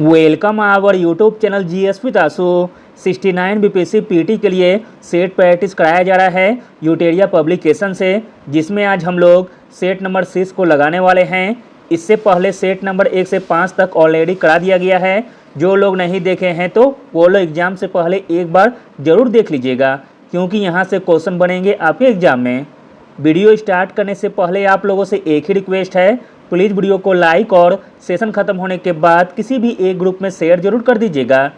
Welcome our YouTube channel GS with Ashu. 69 BPSC PT के लिए set practice कराया जा रहा है यूटेरिया पब्लिकेशन से, जिसमें आज हम लोग सेट नंबर 6 को लगाने वाले हैं। इससे पहले सेट नंबर 1 से 5 तक ऑलरेडी करा दिया गया है। जो लोग नहीं देखे हैं तो वो लोग एग्ज़ाम से पहले एक बार ज़रूर देख लीजिएगा, क्योंकि यहाँ से क्वेश्चन बनेंगे आपके एग्ज़ाम में। वीडियो स्टार्ट करने से पहले आप लोगों से एक ही रिक्वेस्ट है, प्लीज़ वीडियो को लाइक और सेशन ख़त्म होने के बाद किसी भी एक ग्रुप में शेयर जरूर कर दीजिएगा।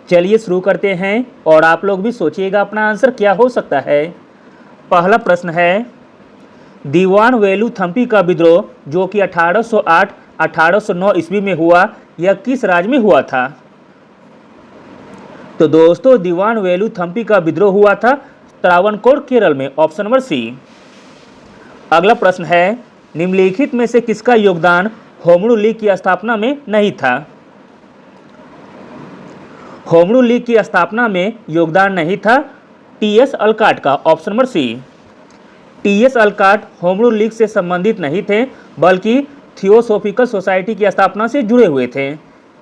चलिए शुरू करते हैं और आप लोग भी सोचिएगा अपना आंसर क्या हो सकता है। पहला प्रश्न है, दीवान वेलुथम्पी का विद्रोह जो कि 1808-1809 ईस्वी में हुआ, यह किस राज्य में हुआ था? तो दोस्तों, दीवान वेलुथम्पी का विद्रोह हुआ था त्रावणकोर, केरल में, ऑप्शन नंबर सी। अगला प्रश्न है, निम्नलिखित में से किसका योगदान होमरू लीग की स्थापना में नहीं था? होमरू लीग की स्थापना में योगदान नहीं था टीएस अल्काट का, option number C. TS Olcott home rule league से संबंधित नहीं थे, बल्कि थियोसॉफिकल सोसाइटी की स्थापना से जुड़े हुए थे।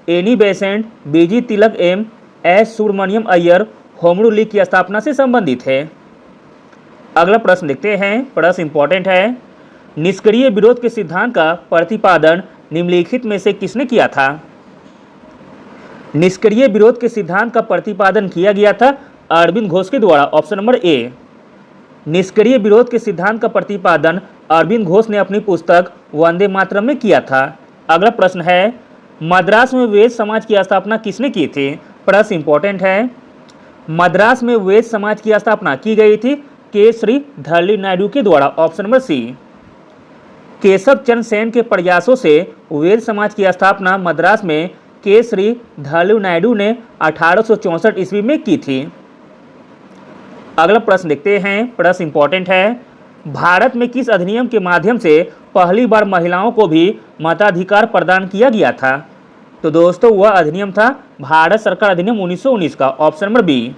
Annie Besant, BG Tilak M S Subramania Iyer home rule league की स्थापना से संबंधित है। अगला प्रश्न देखते हैं, प्रश्न इंपॉर्टेंट है। निष्क्रिय विरोध के सिद्धांत का प्रतिपादन निम्नलिखित में से किसने किया था? निष्क्रिय विरोध के सिद्धांत का प्रतिपादन किया गया था अरविंद घोष के द्वारा, ऑप्शन नंबर ए। निष्क्रिय विरोध के सिद्धांत का प्रतिपादन अरविंद घोष ने अपनी पुस्तक वंदे मातरम में किया था। अगला प्रश्न है, मद्रास में वैश्य समाज की स्थापना किसने की थी? प्रश्न इंपॉर्टेंट है। मद्रास में वैश्य समाज की स्थापना की गई थी के श्री धरली नायडू के द्वारा, ऑप्शन नंबर सी। केशव चंद्र सेन के प्रयासों से वैश्य समाज की स्थापना मद्रास में के श्री धरली नायडू ने 1864 ईस्वी में की थी। अगला प्रश्न देखते हैं, प्रश्न इंपॉर्टेंट है। भारत में किस अधिनियम के माध्यम से पहली बार महिलाओं को भी मताधिकार प्रदान किया गया था? तो दोस्तों, वह अधिनियम था भारत सरकार अधिनियम 1919 का, ऑप्शन नंबर बी।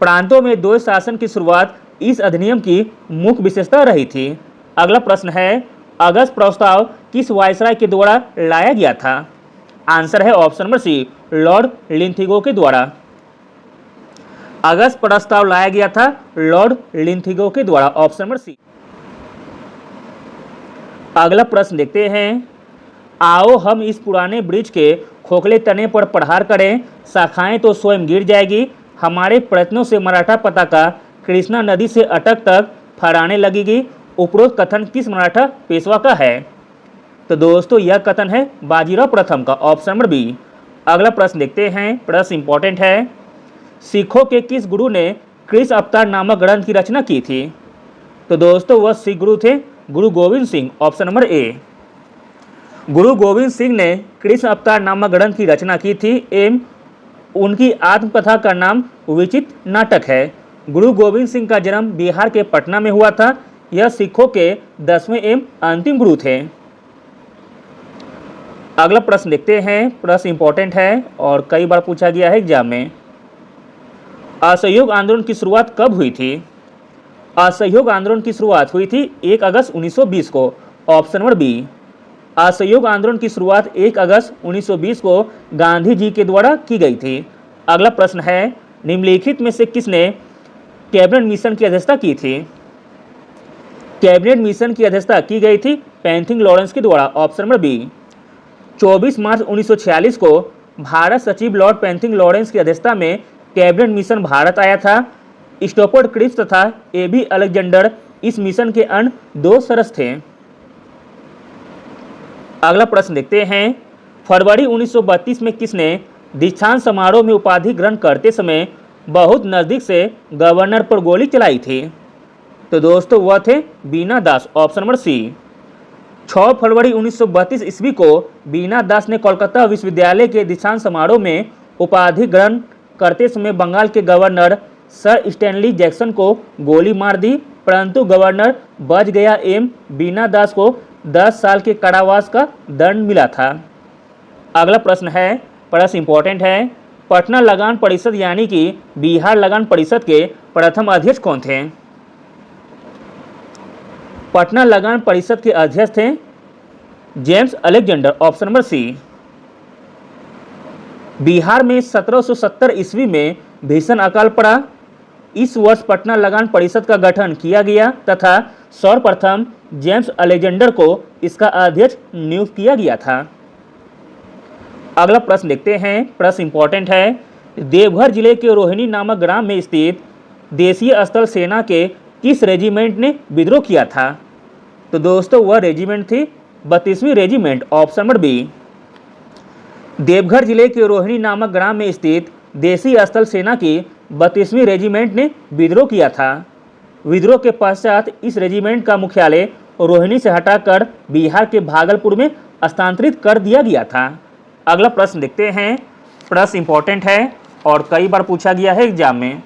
प्रांतों में द्वैध शासन की शुरुआत इस अधिनियम की मुख्य विशेषता रही थी। अगला प्रश्न है, अगस्त प्रस्ताव किस वायसराय के द्वारा लाया गया था? आंसर है ऑप्शन नंबर सी, लॉर्ड लिंथिगो के द्वारा। अगस्त प्रस्ताव लाया गया था लॉर्ड लिंथिगो के द्वारा, ऑप्शन नंबर सी। अगला प्रश्न देखते हैं, आओ हम इस पुराने ब्रिज के खोखले तने पर प्रहार करें, शाखाएं तो स्वयं गिर जाएगी, हमारे प्रयत्नों से मराठा पताका कृष्णा नदी से अटक तक फहराने लगेगी। उपरोक्त कथन किस मराठा पेशवा का है? तो दोस्तों, यह कथन है बाजीराव प्रथम का, ऑप्शन नंबर बी। अगला प्रश्न देखते हैं, प्रश्न इंपॉर्टेंट है। सिखों के किस गुरु ने कृष्ण अवतार नामक ग्रंथ की रचना की थी? तो दोस्तों, वह सिख गुरु थे गुरु गोविंद सिंह, ऑप्शन नंबर ए। गुरु गोविंद सिंह ने कृष्ण अवतार नामक ग्रंथ की रचना की थी एवं उनकी आत्मकथा का नाम विचित्र नाटक है। गुरु गोविंद सिंह का जन्म बिहार के पटना में हुआ था। यह सिखों के 10वें एवं अंतिम गुरु थे। अगला प्रश्न देखते हैं, प्रश्न इंपॉर्टेंट है और कई बार पूछा गया है एग्जाम में। असहयोग आंदोलन की शुरुआत कब हुई थी? असहयोग आंदोलन की शुरुआत हुई थी 1 अगस्त 1920 को, ऑप्शन नंबर बी। असहयोग आंदोलन की शुरुआत 1 अगस्त 1920 को गांधी जी के द्वारा की गई थी। अगला प्रश्न है, निम्नलिखित में से किसने कैबिनेट मिशन की अध्यक्षता की थी? कैबिनेट मिशन की अध्यक्षता की गई थी पेंथिंग लॉरेंस के द्वारा, ऑप्शन नंबर बी। 24 मार्च 1946 को भारत सचिव लॉर्ड पेंथिंग लॉरेंस की अध्यक्षता में कैबिनेट मिशन भारत आया था। स्टॉफर्ड क्रिप्स तथा एबी अलेक्जेंडर इस मिशन के अन्य 2 सदस्य थे। अगला प्रश्न देखते हैं, फरवरी 1932 में किसने दीक्षांत समारोह में उपाधि ग्रहण करते समय बहुत नज़दीक से गवर्नर पर गोली चलाई थी? तो दोस्तों, वह थे बीना दास, ऑप्शन नंबर सी। 6 फरवरी 1932 ईस्वी को बीना दास ने कोलकाता विश्वविद्यालय के दीक्षांत समारोह में उपाधि ग्रहण करते समय बंगाल के गवर्नर सर स्टैनली जैक्सन को गोली मार दी, परंतु गवर्नर बच गया एवं बीना दास को 10 साल के कारावास का दंड मिला था। अगला प्रश्न है, प्रश्न इंपॉर्टेंट है। पटना लगान परिषद यानी कि बिहार लगान परिषद के प्रथम अध्यक्ष कौन थे? पटना लगान परिषद के अध्यक्ष थे James Alexander, option number C. Bihar में 1770 ईस्वी में भीषण अकाल पड़ा। इस वर्ष पटना लगान परिषद का गठन किया गया तथा सर्वप्रथम जेम्स अलेक्जेंडर को इसका अध्यक्ष नियुक्त किया गया था। अगला प्रश्न देखते हैं, प्रश्न इंपॉर्टेंट है। देवघर जिले के रोहिणी नामक ग्राम में स्थित देशीय स्थल सेना के किस रेजिमेंट ने विद्रोह किया था? तो दोस्तों वह रेजिमेंट थी 32वीं regiment, option number B. Deoghar जिले के रोहिणी नामक ग्राम में स्थित देशीय स्थल सेना की 32वीं रेजिमेंट ने विद्रोह किया था। विद्रोह के पश्चात इस रेजिमेंट का मुख्यालय रोहिणी से हटाकर बिहार के भागलपुर में स्थानांतरित कर दिया गया था। अगला प्रश्न देखते हैं, प्रश्न इंपॉर्टेंट है और कई बार पूछा गया है एग्जाम में।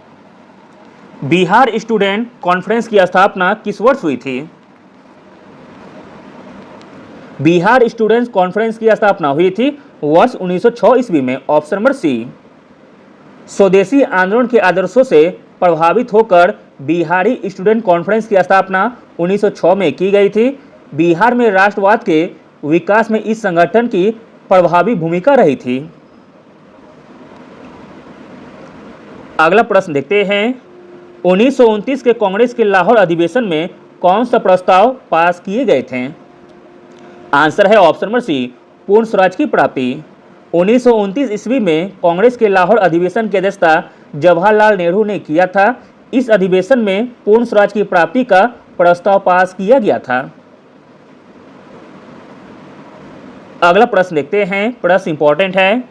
बिहार स्टूडेंट कॉन्फ्रेंस की स्थापना किस वर्ष हुई थी? बिहार स्टूडेंट्स कॉन्फ्रेंस की स्थापना हुई थी वर्ष 1906 ईस्वी में, ऑप्शन नंबर सी। स्वदेशी आंदोलन के आदर्शों से प्रभावित होकर बिहारी स्टूडेंट कॉन्फ्रेंस की स्थापना 1906 में की गई थी। बिहार में राष्ट्रवाद के विकास में इस संगठन की प्रभावी भूमिका रही थी। अगला प्रश्न देखते हैं, 1929 के कांग्रेस के लाहौर अधिवेशन में कौन सा प्रस्ताव पास किए गए थे? आंसर है ऑप्शन नंबर सी, पूर्ण स्वराज की प्राप्ति। 1929 ईस्वी में कांग्रेस के लाहौर अधिवेशन की अध्यक्षता जवाहरलाल नेहरू ने किया था। इस अधिवेशन में पूर्ण स्वराज की प्राप्ति का प्रस्ताव पास किया गया था। अगला प्रश्न देखते हैं, प्रश्न इंपॉर्टेंट है।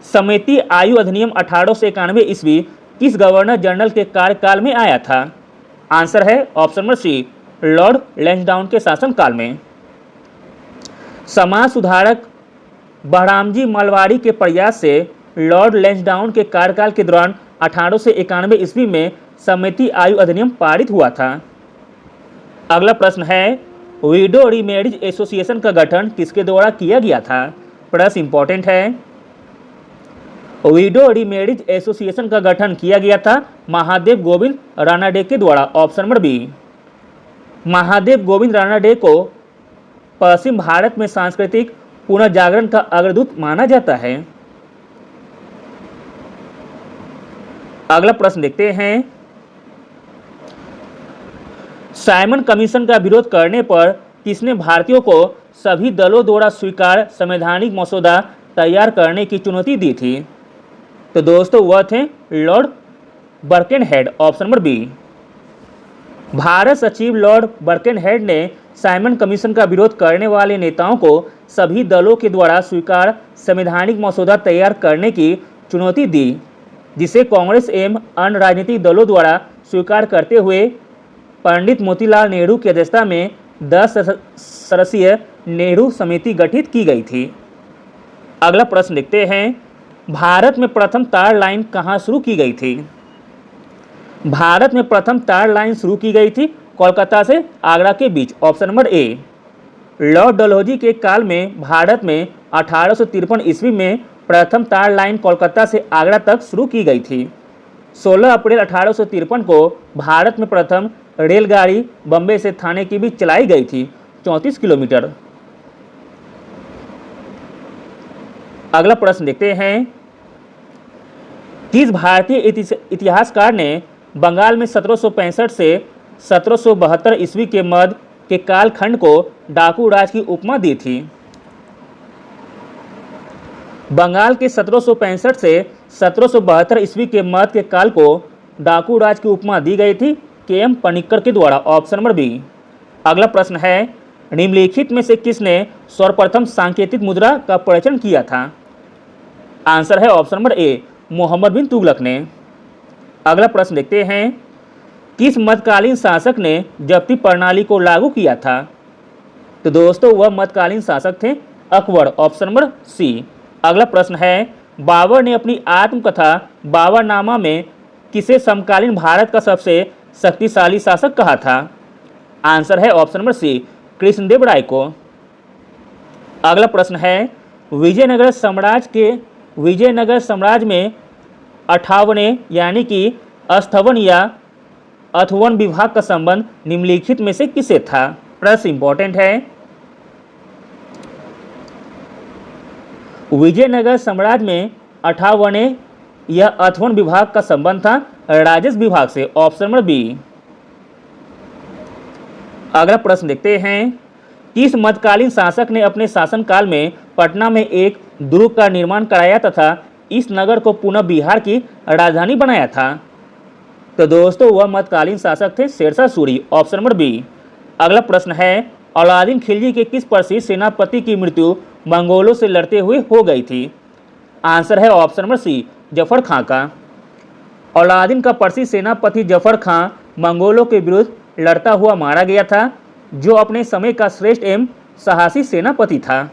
समिति आयु अधिनियम 1891 ईस्वी किस गवर्नर जनरल के कार्यकाल में आया था? आंसर है option number C, Lord Lansdowne के शासनकाल में। समाज सुधारक बहरामजी मलवारी के प्रयास से लॉर्ड लैंसडाउन के कार्यकाल के दौरान 1891 ईस्वी में समिति आयु अधिनियम पारित हुआ था। अगला प्रश्न है, विडो रीमैरिज एसोसिएशन का गठन किसके द्वारा किया गया था? प्रश्न इंपॉर्टेंट है। विडो रीमैरिज एसोसिएशन का गठन किया गया था महादेव गोविंद रानाडे के द्वारा, option number B. Mahadev Govind Ranade को पश्चिम भारत में सांस्कृतिक पुनर्जागरण का अग्रदूत माना जाता है। अगला प्रश्न देखते हैं, साइमन कमीशन का विरोध करने पर किसने भारतीयों को सभी दलों द्वारा स्वीकार संवैधानिक मसौदा तैयार करने की चुनौती दी थी? तो दोस्तों वह थे Lord Birkenhead, option number B. Bharat सचिव लॉर्ड बर्केनहेड ने साइमन कमीशन का विरोध करने वाले नेताओं को सभी दलों के द्वारा स्वीकार संवैधानिक मसौदा तैयार करने की चुनौती दी, जिसे कांग्रेस एवं अन्य राजनीतिक दलों द्वारा स्वीकार करते हुए पंडित मोतीलाल नेहरू की अध्यक्षता में 10 सदस्यीय नेहरू समिति गठित की गई थी। अगला प्रश्न देखते हैं, भारत में प्रथम तार लाइन कहाँ शुरू की गई थी? भारत में प्रथम तार लाइन शुरू की गई थी कोलकाता से आगरा के बीच, option number A. Lord Dalhousie के काल में भारत में 1853 ईस्वी में प्रथम तार लाइन कोलकाता से आगरा तक शुरू की गई थी। 16 अप्रैल 1853 को भारत में प्रथम रेलगाड़ी बम्बई से थाने के बीच चलाई गई थी, 34 किलोमीटर। अगला प्रश्न देखते हैं, किस भारतीय इतिहासकार ने बंगाल में 1765 से 1772 ईस्वी के मध्य के कालखंड को डाकू राज की उपमा दी थी? बंगाल के 1765 से 1772 ईस्वी के मध्य के काल को डाकू राज की उपमा दी गई थी के.एम. पनिक्कर के द्वारा, ऑप्शन नंबर बी। अगला प्रश्न है, निम्नलिखित में से किसने सर्वप्रथम सांकेतिक मुद्रा का प्रचलन किया था? आंसर है ऑप्शन नंबर ए, मोहम्मद बिन तुगलक ने। अगला प्रश्न देखते हैं, किस मध्यकालीन शासक ने जब्ती प्रणाली को लागू किया था? तो दोस्तों वह मध्यकालीन शासक थे अकबर, ऑप्शन नंबर सी। अगला प्रश्न है, बाबर ने अपनी आत्मकथा बाबरनामा में किसे समकालीन भारत का सबसे शक्तिशाली शासक कहा था? आंसर है ऑप्शन नंबर सी, कृष्णदेव राय को। अगला प्रश्न है, विजयनगर साम्राज्य में 58वें यानी कि अस्थवन या अथवन विभाग का संबंध निम्नलिखित में से किसे था? प्रश्न इंपॉर्टेंट है। विजयनगर साम्राज्य में अठावने या अथवन विभाग का संबंध था राजस्व विभाग से। Option number B. अगला प्रश्न देखते हैं, किस मध्यकालीन शासक ने अपने शासनकाल में पटना में एक दुर्ग का निर्माण कराया तथा इस नगर को पुनः बिहार की राजधानी बनाया था? तो दोस्तों वह मध्यकालीन शासक थे Sher Shah Suri. Option number B. अगला प्रश्न है, अलाउद्दीन खिलजी के किस प्रसिद्ध सेनापति की मृत्यु मंगोलों से लड़ते हुए हो गई थी? आंसर है ऑप्शन नंबर सी, जफर खां का। अलाउद्दीन का प्रसिद्ध सेनापति जफर खां मंगोलों के विरुद्ध लड़ता हुआ मारा गया था, जो अपने समय का श्रेष्ठ एवं साहसी सेनापति था।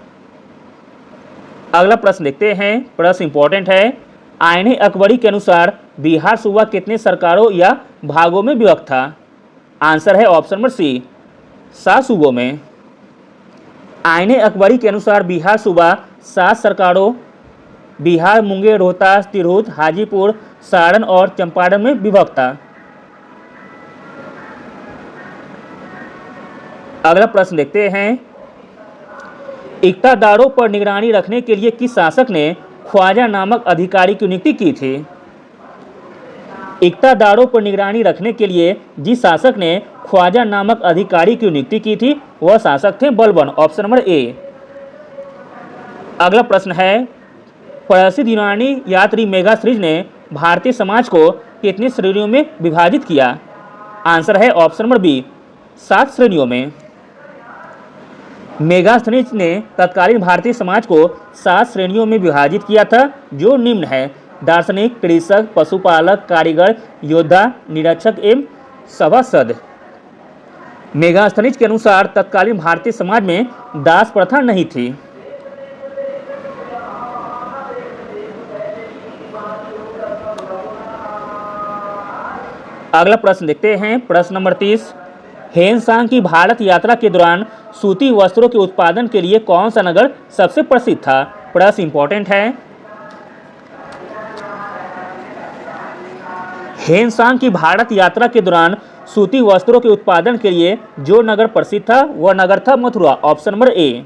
अगला प्रश्न देखते हैं, प्रश्न इंपॉर्टेंट है, आईने अकबरी के अनुसार बिहार सूबा कितने सरकारों या भागों में विभक्त था? आंसर है ऑप्शन नंबर सी, 7 सूबों में। आईने अकबरी के अनुसार बिहार सूबा 7 सरकारों बिहार, मुंगेर, रोहतास, तिरहुत, हाजीपुर, सारण और चंपारण में विभक्त था। अगला प्रश्न देखते हैं, इक्तादारों पर निगरानी रखने के लिए किस शासक ने ख्वाजा नामक अधिकारी की नियुक्ति की थी? इक्तादारों पर निगरानी रखने के लिए जिस शासक ने ख्वाजा नामक अधिकारी की नियुक्ति की थी वह शासक थे बलबन। ऑप्शन नंबर ए। अगला प्रश्न है, प्रसिद्ध यूनानी यात्री मेगास्थनीज ने भारतीय समाज को कितनी श्रेणियों में विभाजित किया? आंसर है ऑप्शन नंबर बी, 7 श्रेणियों में। मेगास्थनीज ने तत्कालीन भारतीय समाज को 7 श्रेणियों में विभाजित किया था, जो निम्न है: दार्शनिक, कृषक, पशुपालक, कारीगर, योद्धा, निरीक्षक एवं सभासद। मेगास्थनीज के अनुसार तत्कालीन भारतीय समाज में दास प्रथा नहीं थी। अगला प्रश्न देखते हैं, प्रश्न नंबर 30, हेनसांग की भारत यात्रा के दौरान सूती वस्त्रों के उत्पादन के लिए कौन सा नगर सबसे प्रसिद्ध था? प्रश्न इंपॉर्टेंट है। हेनसांग की भारत यात्रा के दौरान सूती वस्त्रों के उत्पादन के लिए जो नगर प्रसिद्ध था वह नगर था मथुरा। ऑप्शन नंबर ए।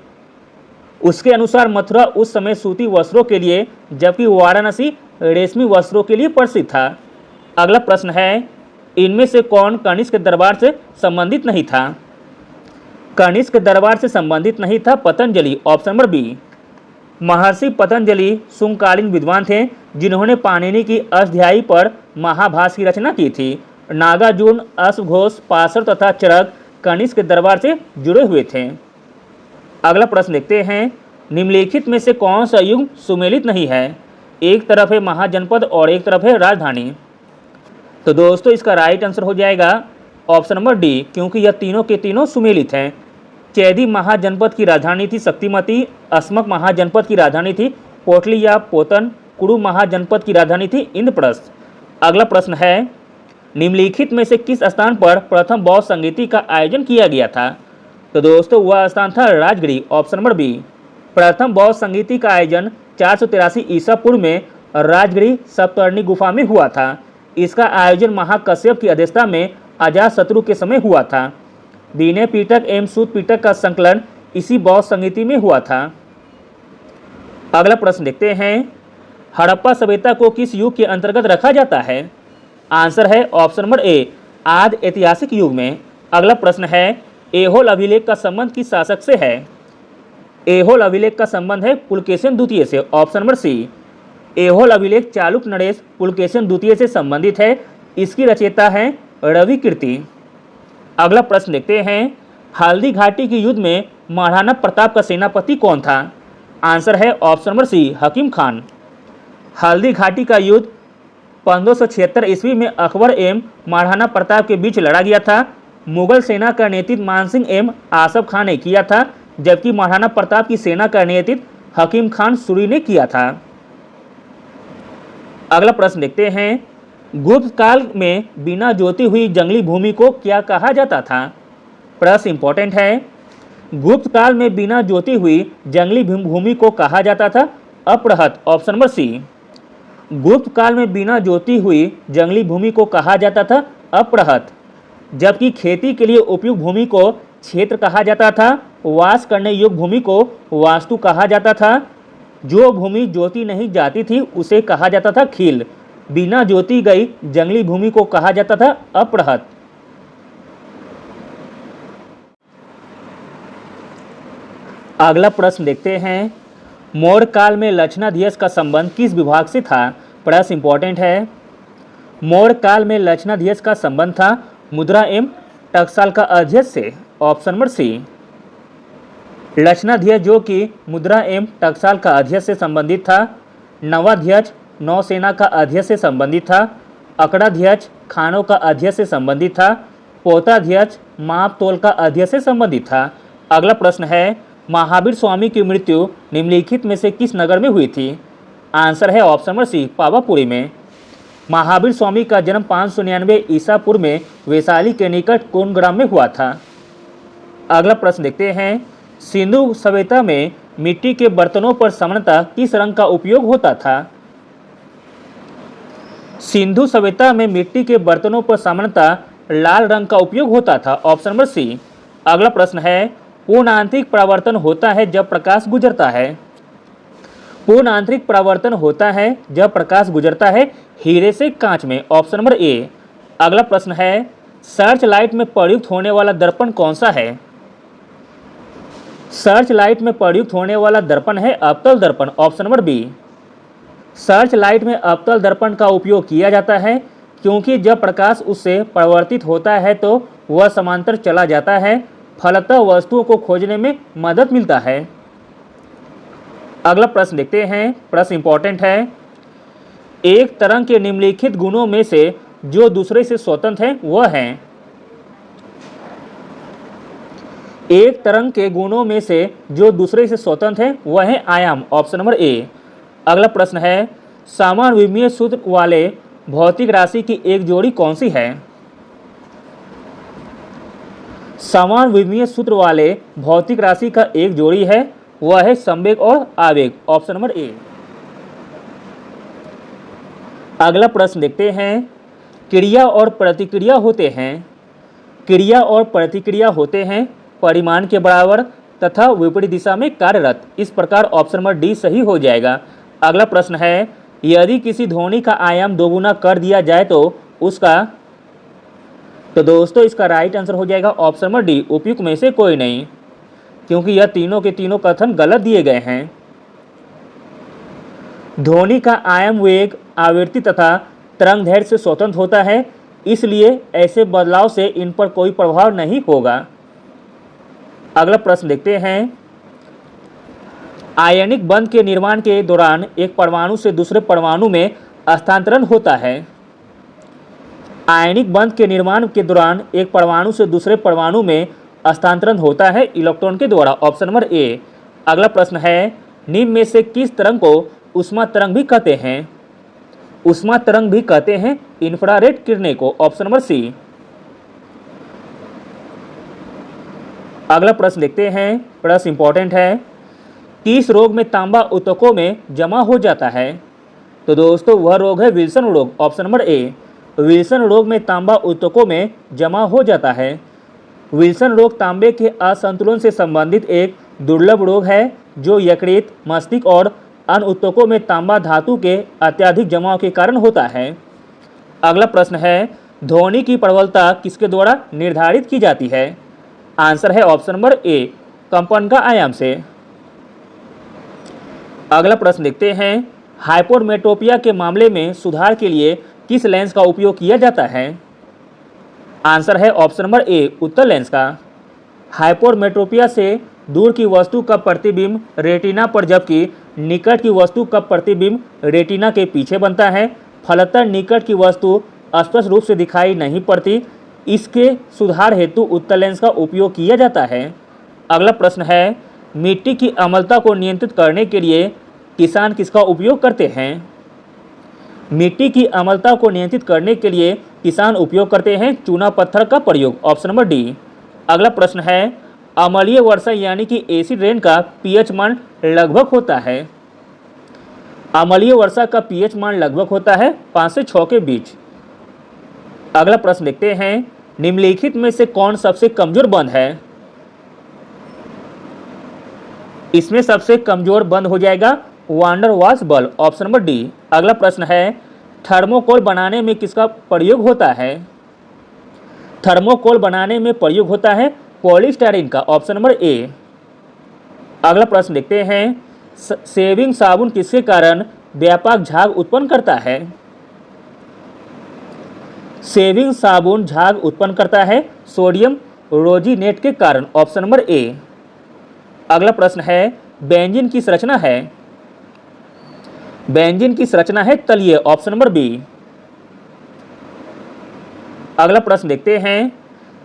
उसके अनुसार मथुरा उस समय सूती वस्त्रों के लिए, जबकि वाराणसी रेशमी वस्त्रों के लिए प्रसिद्ध था। अगला प्रश्न है, इनमें से कौन कनिष्क के दरबार से संबंधित नहीं था? कनिष्क के दरबार से संबंधित नहीं था पतंजलि। Option number B. महर्षि पतंजलि शुंगकालीन विद्वान थे जिन्होंने पाणिनि की अष्टाध्यायी पर महाभाष्य की रचना की थी। नागार्जुन, अश्वघोष, पाशर तथा चरक कनिष्क के दरबार से जुड़े हुए थे। अगला प्रश्न देखते हैं, निम्नलिखित में से कौन सा युग सुमेलित नहीं है? एक तरफ है महाजनपद और एक तरफ है राजधानी। तो दोस्तों इसका राइट आंसर हो जाएगा ऑप्शन नंबर डी, क्योंकि यह तीनों के तीनों सुमेलित हैं। चैदी महाजनपद की राजधानी थी शक्तिमती, अस्मक महाजनपद की राजधानी थी पोटली या पोतन, कुरु महाजनपद की राजधानी थी इंद्रप्रस्थ। अगला प्रश्न है, निम्नलिखित में से किस स्थान पर प्रथम बौद्ध संगीति का आयोजन किया गया था? तो दोस्तों वह स्थान था राजगिरी। Option number B. प्रथम बौद्ध संगीति का आयोजन 483 ईसा पूर्व में राजगिरी सप्तर्णी गुफा में हुआ था। इसका आयोजन महाकश्यप की अध्यक्षता में अजातशत्रु के समय हुआ था। विनय पिटक एवं सूत पिटक का संकलन इसी बौद्ध संगीति में हुआ था। अगला प्रश्न देखते हैं, हड़प्पा सभ्यता को किस युग के अंतर्गत रखा जाता है? आंसर है ऑप्शन नंबर ए, आदि ऐतिहासिक युग में। अगला प्रश्न है, ऐहोल अभिलेख का संबंध किस शासक से है? ऐहोल अभिलेख का संबंध है पुलकेशिन द्वितीय से। ऑप्शन नंबर सी। ऐहोल अभिलेख चालुक्य नरेश पुलकेशिन द्वितीय से संबंधित है। इसकी रचयिता है रवि कीर्ति। अगला प्रश्न देखते हैं, हल्दी घाटी के युद्ध में महाराणा प्रताप का सेनापति कौन था? आंसर है ऑप्शन नंबर सी, हकीम खान। हल्दी घाटी का युद्ध 1576 ईस्वी में अकबर एवं महाराणा प्रताप के बीच लड़ा गया था। मुगल सेना का नेतृत्व मानसिंह एवं आसफ खान ने किया था, जबकि महाराणा प्रताप की सेना का नेतृत्व हकीम खान सूरी ने किया था। अगला प्रश्न देखते हैं, गुप्त काल में बिना जोती हुई जंगली भूमि को क्या कहा जाता था? प्रश्न इंपॉर्टेंट है। गुप्त काल में बिना जोती हुई जंगली भूमि को कहा जाता था अपरहत। ऑप्शन नंबर सी। गुप्त काल में बिना जोती हुई जंगली भूमि को कहा जाता था अपरहत, जबकि खेती के लिए उपयुक्त भूमि को क्षेत्र कहा जाता था। वास करने योग्य भूमि को वास्तु कहा जाता था। जो भूमि जोती नहीं जाती थी उसे कहा जाता था खील, बिना जोती गई जंगली भूमि को कहा जाता था अपरहत। अगला प्रश्न देखते हैं, मौर्य काल में लक्षणाध्यक्ष का संबंध किस विभाग से था? प्रश्न इंपॉर्टेंट है। मौर्य काल में लक्षणाध्यक्ष का संबंध था मुद्रा एवं टकसाल का अध्यक्ष से। ऑप्शन नंबर सी। लक्षणाध्यक्ष जो कि मुद्रा एवं टकसाल का अध्यक्ष से संबंधित था। नवाध्यक्ष नौसेना का अध्यक्ष से संबंधित था। अकड़ाध्यक्ष खानों का अध्यक्ष से संबंधित था। पोताध्यक्ष माप तोल का अध्यक्ष से संबंधित था। अगला प्रश्न है, महावीर स्वामी की मृत्यु निम्नलिखित में से किस नगर में हुई थी? आंसर है ऑप्शन नंबर सी, पावापुरी में। महावीर स्वामी का जन्म 599 ईसा पूर्व में वैशाली के निकट कौन ग्राम में हुआ था? अगला प्रश्न देखते हैं, सिंधु सभ्यता में मिट्टी के बर्तनों पर सामान्यतः किस रंग का उपयोग होता था? सिंधु सभ्यता में मिट्टी के बर्तनों पर सामान्यतः लाल रंग का उपयोग होता था। Option number C. अगला प्रश्न है, पूर्ण आंतरिक परावर्तन होता है जब प्रकाश गुजरता है। पूर्ण आंतरिक परावर्तन होता है जब प्रकाश गुजरता है हीरे से कांच में। ऑप्शन नंबर ए। अगला प्रश्न है, सर्च लाइट में प्रयुक्त होने वाला दर्पण कौन सा है? सर्च लाइट में प्रयुक्त होने वाला दर्पण है अवतल दर्पण। Option number B. Search light में अवतल दर्पण का उपयोग किया जाता है क्योंकि जब प्रकाश उससे परावर्तित होता है तो वह समांतर चला जाता है, फलतः वस्तुओं को खोजने में मदद मिलता है। अगला प्रश्न देखते हैं, प्रश्न इंपॉर्टेंट है। एक तरंग के निम्नलिखित गुणों में से जो दूसरे से स्वतंत्र है वह है। एक तरंग के गुणों में से जो दूसरे से स्वतंत्र है वह है आयाम। ऑप्शन नंबर ए। अगला प्रश्न है, समान विमीय सूत्र वाले भौतिक राशि की एक जोड़ी कौन सी है? समान विमीय सूत्र वाले भौतिक राशि का एक जोड़ी है, वह है संवेग और आवेग। ऑप्शन नंबर ए। अगला प्रश्न देखते हैं, क्रिया और प्रतिक्रिया होते हैं। क्रिया और प्रतिक्रिया होते हैं परिमाण के बराबर तथा विपरीत दिशा में कार्यरत। इस प्रकार ऑप्शन नंबर डी सही हो जाएगा। अगला प्रश्न है, यदि किसी ध्वनि का आयाम दोगुना कर दिया जाए तो उसका, तो दोस्तों इसका राइट आंसर हो जाएगा ऑप्शन नंबर डी, उपयुक्त में से कोई नहीं, क्योंकि यह तीनों के तीनों कथन गलत दिए गए हैं। ध्वनि का आयाम वेग, आवृत्ति तथा तरंग दैर्घ्य से स्वतंत्र होता है, इसलिए ऐसे बदलाव से इन पर कोई प्रभाव नहीं होगा। अगला प्रश्न देखते हैं, आयनिक बंध के निर्माण के दौरान एक परमाणु से दूसरे परमाणु में हस्तांतरण होता है। आयनिक बंध के निर्माण के दौरान एक परमाणु से दूसरे परमाणु में हस्तांतरण होता है इलेक्ट्रॉन के द्वारा। ऑप्शन नंबर ए। अगला प्रश्न है, निम्न में से किस तरंग को ऊष्मा तरंग भी कहते हैं? ऊष्मा तरंग भी कहते हैं इंफ्रारेड किरणें को। Option number C. अगला प्रश्न देखते हैं, प्रश्न इंपॉर्टेंट है। किस रोग में तांबा ऊतकों में जमा हो जाता है? तो दोस्तों वह रोग है विल्सन रोग। ऑप्शन नंबर ए। विल्सन रोग में तांबा ऊतकों में जमा हो जाता है। विल्सन रोग तांबे के असंतुलन से संबंधित एक दुर्लभ रोग है जो यकृत, मस्तिष्क और अन्य ऊतकों में तांबा धातु के अत्यधिक जमाव के कारण होता है। अगला प्रश्न है, ध्वनि की प्रबलता किसके द्वारा निर्धारित की जाती है? आंसर है ऑप्शन नंबर ए, कंपन का आयाम से। अगला प्रश्न देखते हैं, हाइपोमेट्रोपिया के मामले में सुधार के लिए किस लेंस का उपयोग किया जाता है? आंसर है ऑप्शन नंबर ए, उत्तल लेंस का। हाइपोमेट्रोपिया से दूर की वस्तु का प्रतिबिंब रेटिना पर जबकि निकट की वस्तु का प्रतिबिंब रेटिना के पीछे बनता है, फलतः निकट की वस्तु स्पष्ट रूप से दिखाई नहीं पड़ती। इसके सुधार हेतु उत्तल लेंस का उपयोग किया जाता है। अगला प्रश्न है, मिट्टी की अम्लता को नियंत्रित करने के लिए किसान किसका उपयोग करते हैं? मिट्टी की अम्लता को नियंत्रित करने के लिए किसान उपयोग करते हैं चूना पत्थर का प्रयोग। Option number D. अगला प्रश्न है, अम्लीय वर्षा यानी कि एसिड रेन का पीएच मान लगभग होता है। अम्लीय वर्षा का पीएच मान लगभग होता है 5 से 6 के बीच। अगला प्रश्न देखते हैं, निम्नलिखित में से कौन सबसे कमजोर बंध है? इसमें सबसे कमजोर बंध हो जाएगा वांडर वाल्स बल्ब, ऑप्शन नंबर डी। अगला प्रश्न है थर्मोकोल बनाने में किसका प्रयोग होता है? थर्मोकोल बनाने में प्रयोग होता है पॉलीस्टाइरीन का, ऑप्शन नंबर ए। अगला प्रश्न देखते हैं शेविंग साबुन किसके कारण व्यापक झाग उत्पन्न करता है? शेविंग साबुन झाग उत्पन्न करता है सोडियम रोजिनेट के कारण, ऑप्शन नंबर ए। अगला प्रश्न है बेंजीन की संरचना है? बेंजीन की संरचना है तलीय, ऑप्शन नंबर बी। अगला प्रश्न देखते हैं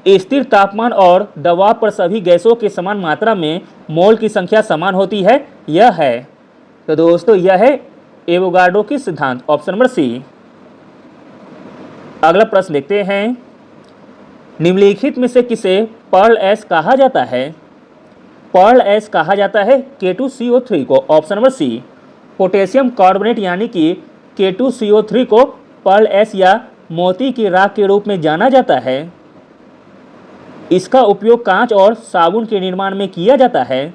स्थिर तापमान और दबाव पर सभी गैसों के समान मात्रा में मोल की संख्या समान होती है, यह है? तो दोस्तों यह है एवोगाड्रो की सिद्धांत, ऑप्शन नंबर सी। अगला प्रश्न देखते हैं निम्नलिखित में से किसे पर्ल ऐश कहा जाता है? पर्ल ऐश कहा जाता है K2CO3 को, option number C. Potassium carbonate यानी कि K2CO3 को पर्ल ऐश या मोती की राख के रूप में जाना जाता है। इसका उपयोग कांच और साबुन के निर्माण में किया जाता है।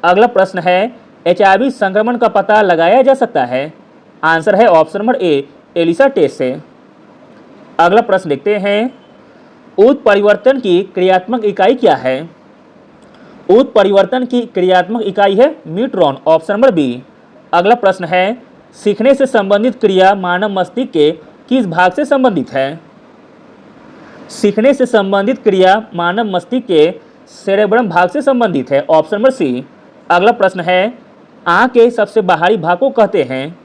अगला प्रश्न है HIV संक्रमण का पता लगाया जा सकता है? आंसर है option number A, ELISA test से। अगला प्रश्न देखते हैं उत्परिवर्तन की क्रियात्मक इकाई क्या है? उत्परिवर्तन की क्रियात्मक इकाई है न्यूट्रॉन, ऑप्शन नंबर बी। अगला प्रश्न है सीखने से संबंधित क्रिया मानव मस्तिष्क के किस भाग से संबंधित है? सीखने से संबंधित क्रिया मानव मस्तिष्क के सेरेब्रम भाग से संबंधित है, ऑप्शन नंबर सी। अगला प्रश्न है आंख के सबसे बाहरी भाग को कहते हैं?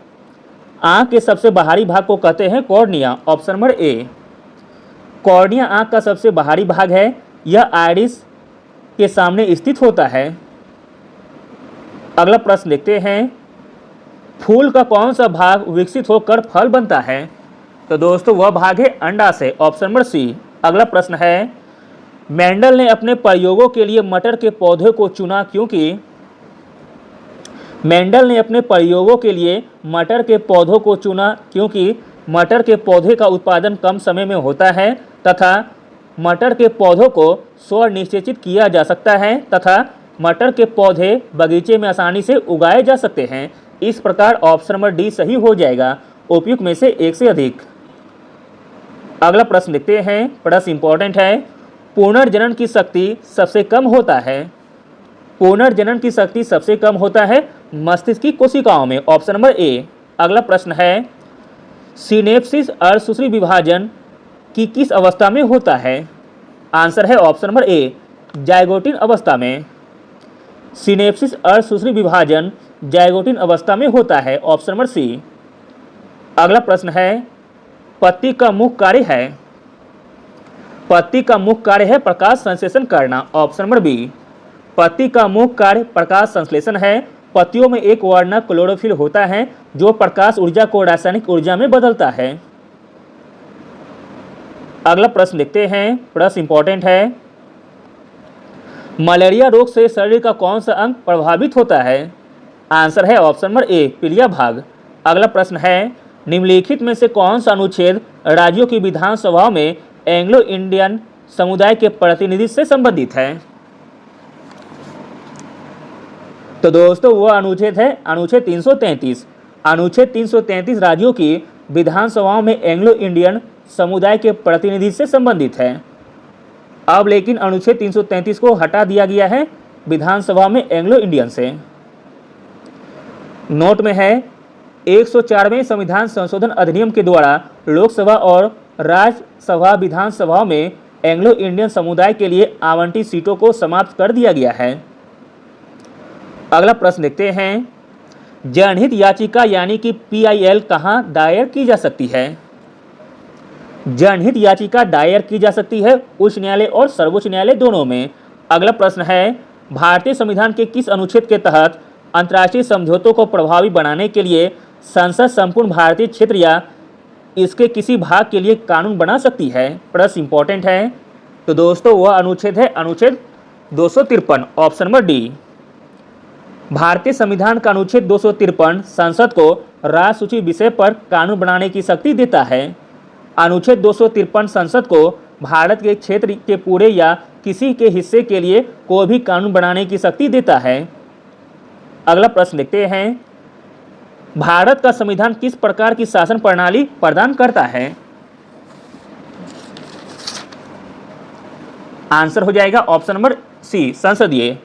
आंख के सबसे बाहरी भाग को कहते हैं कॉर्निया, ऑप्शन नंबर ए। कॉर्निया आंख का सबसे बाहरी भाग है, यह आइरिस के सामने स्थित होता है। अगला प्रश्न देखते हैं फूल का कौन सा भाग विकसित होकर फल बनता है? तो दोस्तों वह भाग है अंडाशय, ऑप्शन नंबर सी। अगला प्रश्न है मेंडल ने अपने प्रयोगों के लिए मटर के पौधे को चुना क्योंकि? मेंडल ने अपने प्रयोगों के लिए मटर के पौधों को चुना क्योंकि मटर के पौधे का उत्पादन कम समय में होता है तथा मटर के पौधों को स्व निषेचित किया जा सकता है तथा मटर के पौधे बगीचे में आसानी से उगाए जा सकते हैं। इस प्रकार ऑप्शन नंबर डी सही हो जाएगा, उपयुक्त में से एक से अधिक। अगला प्रश्न देखते हैं, प्रश्न इंपॉर्टेंट है पुनर्जनन की शक्ति सबसे कम होता है? पुनर्जनन की शक्ति सबसे कम होता है मस्तिष्क की कोशिकाओं में, ऑप्शन नंबर ए। अगला प्रश्न है सिनेप्सिस अर्धसूत्री विभाजन की किस अवस्था में होता है? आंसर है ऑप्शन नंबर ए, जाइगोटिन अवस्था में। सिनेप्सिस अर्धसूत्री विभाजन जाइगोटिन अवस्था में होता है, ऑप्शन नंबर सी। अगला प्रश्न है पत्ती का मुख्य कार्य है? पत्ती का मुख्य कार्य है प्रकाश संश्लेषण करना, ऑप्शन नंबर बी। पत्ती का मुख्य कार्य प्रकाश संश्लेषण है। पत्तियों में एक वर्णक क्लोरोफिल होता है जो प्रकाश ऊर्जा को रासायनिक ऊर्जा में बदलता है। अगला प्रश्न देखते हैं, प्रश्न इंपॉर्टेंट है मलेरिया रोग से शरीर का कौन सा अंग प्रभावित होता है? आंसर है ऑप्शन नंबर ए, पीलिया भाग। अगला प्रश्न है निम्नलिखित में से कौन सा अनुच्छेद राज्यों की विधानसभाओं में एंग्लो इंडियन समुदाय के प्रतिनिधित्व से संबंधित है? तो दोस्तों वह अनुच्छेद है अनुच्छेद 333। अनुच्छेद 333 राज्यों की विधानसभाओं में एंग्लो इंडियन समुदाय के प्रतिनिधित्व से संबंधित है। अब लेकिन अनुच्छेद 333 को हटा दिया गया है विधानसभा में एंग्लो इंडियन से। नोट में है 104वें संविधान संशोधन अधिनियम के द्वारा लोकसभा और राज्यसभा विधानसभाओं में एंग्लो इंडियन समुदाय के लिए आवंटित सीटों को समाप्त कर दिया गया है। अगला प्रश्न देखते हैं जनहित याचिका यानी कि PIL कहाँ दायर की जा सकती है? जनहित याचिका दायर की जा सकती है उच्च न्यायालय और सर्वोच्च न्यायालय दोनों में। अगला प्रश्न है भारतीय संविधान के किस अनुच्छेद के तहत अंतर्राष्ट्रीय समझौतों को प्रभावी बनाने के लिए संसद संपूर्ण भारतीय क्षेत्र या इसके किसी भाग के लिए कानून बना सकती है? प्रश्न इंपॉर्टेंट है। तो दोस्तों वह अनुच्छेद है अनुच्छेद 253, ऑप्शन नंबर डी। भारतीय संविधान का अनुच्छेद 253 संसद को राजसूची विषय पर कानून बनाने की शक्ति देता है। अनुच्छेद 253 संसद को भारत के क्षेत्र के पूरे या किसी के हिस्से के लिए कोई भी कानून बनाने की शक्ति देता है। अगला प्रश्न देखते हैं भारत का संविधान किस प्रकार की शासन प्रणाली प्रदान करता है? आंसर हो जाएगा ऑप्शन नंबर सी, संसदीय।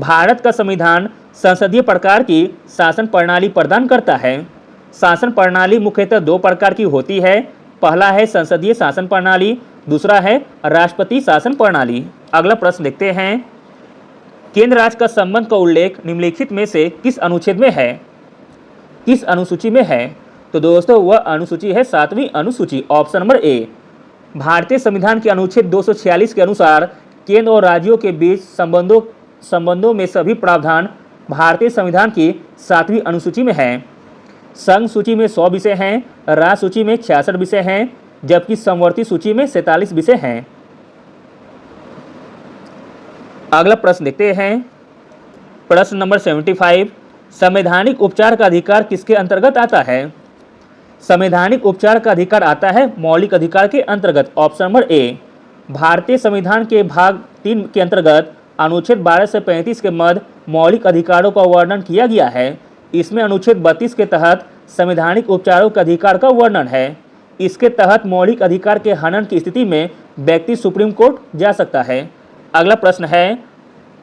भारत का संविधान संसदीय प्रकार की शासन प्रणाली प्रदान करता है। शासन प्रणाली मुख्यतः दो प्रकार की होती है। पहला है संसदीय शासन प्रणाली, दूसरा है राष्ट्रपति शासन प्रणाली। अगला प्रश्न देखते हैं, केंद्र राज्य का संबंध का उल्लेख निम्नलिखित में से किस अनुच्छेद में है? किस अनुसूची में है? तो दोस्तों वह अनुसूची है 7वीं अनुसूची, ऑप्शन नंबर ए। भारतीय संविधान के अनुच्छेद 246 के अनुसार केंद्र और राज्यों के बीच संबंधों में सभी प्रावधान भारतीय संविधान की 7वीं अनुसूची में है। संघ सूची में 100 विषय हैं, राज्य सूची में 66 विषय हैं, जबकि समवर्ती सूची में 47 विषय हैं। अगला प्रश्न देखते हैं, प्रश्न नंबर 75, संवैधानिक उपचार का अधिकार किसके अंतर्गत आता है? संवैधानिक उपचार का अधिकार आता है मौलिक अधिकार के अंतर्गत, ऑप्शन नंबर ए। भारतीय संविधान के भाग 3 के अंतर्गत अनुच्छेद 12 से 35 के मध्य मौलिक अधिकारों का वर्णन किया गया है। इसमें अनुच्छेद 32 के तहत संवैधानिक उपचारों के अधिकार का वर्णन है। इसके तहत मौलिक अधिकार के हनन की स्थिति में व्यक्ति सुप्रीम कोर्ट जा सकता है। अगला प्रश्न है,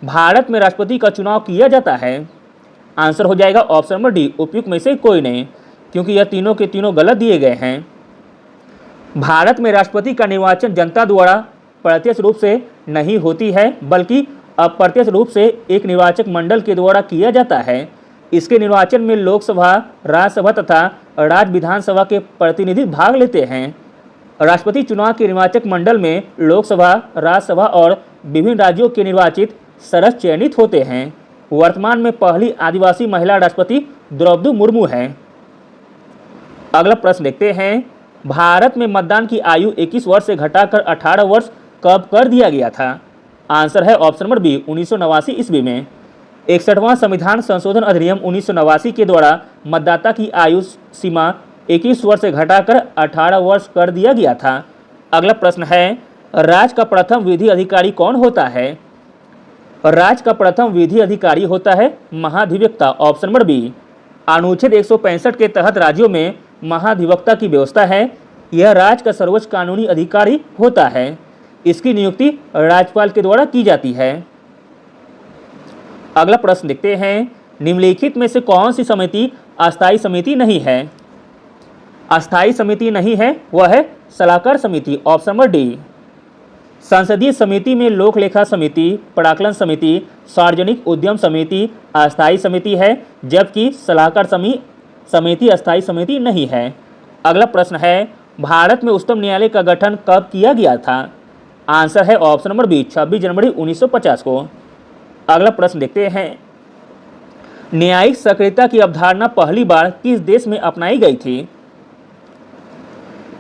भारत में राष्ट्रपति का चुनाव किया जाता है? आंसर हो जाएगा ऑप्शन नंबर डी, उपयुक्त में से कोई नहीं, क्योंकि यह तीनों के तीनों गलत दिए गए हैं। भारत में राष्ट्रपति का निर्वाचन जनता द्वारा प्रत्यक्ष रूप से नहीं होती है, बल्कि अप्रत्यक्ष रूप से एक निर्वाचक मंडल के द्वारा किया जाता है। इसके निर्वाचन में लोकसभा, राज्यसभा तथा राज्य विधानसभा के प्रतिनिधि भाग लेते हैं। राष्ट्रपति चुनाव के निर्वाचक मंडल में लोकसभा, राज्यसभा और विभिन्न राज्यों के निर्वाचित सदस्य चयनित होते हैं। वर्तमान में पहली आदिवासी महिला राष्ट्रपति द्रौपदी मुर्मू हैं। अगला प्रश्न देखते हैं, भारत में मतदान की आयु 21 वर्ष से घटाकर 18 वर्ष कब कर दिया गया था? आंसर है ऑप्शन नंबर बी, 1989 ईस्वी में। 61वां संविधान संशोधन अधिनियम 1989 के द्वारा मतदाता की आयु सीमा 21 वर्ष से घटाकर 18 वर्ष कर दिया गया था। अगला प्रश्न है, राज्य का प्रथम विधि अधिकारी कौन होता है? राज्य का प्रथम विधि अधिकारी होता है महाधिवक्ता, ऑप्शन नंबर बी। अनुच्छेद 165 के तहत राज्यों में महाधिवक्ता की व्यवस्था है। यह राज्य का सर्वोच्च कानूनी अधिकारी होता है। इसकी नियुक्ति राज्यपाल के द्वारा की जाती है। अगला प्रश्न देखते हैं, निम्नलिखित में से कौन सी समिति अस्थायी समिति नहीं है? अस्थायी समिति नहीं है वह है सलाहकार समिति, ऑप्शन नंबर डी। संसदीय समिति में लोक लेखा समिति, प्राक्कलन समिति, सार्वजनिक उद्यम समिति अस्थायी समिति है, जबकि सलाहकार समिति अस्थायी समिति नहीं है। अगला प्रश्न है, भारत में उच्चतम न्यायालय का गठन कब किया गया था? आंसर है ऑप्शन नंबर बी, 26 जनवरी 1950 को। अगला प्रश्न देखते हैं, न्यायिक सक्रियता की अवधारणा पहली बार किस देश में अपनाई गई थी?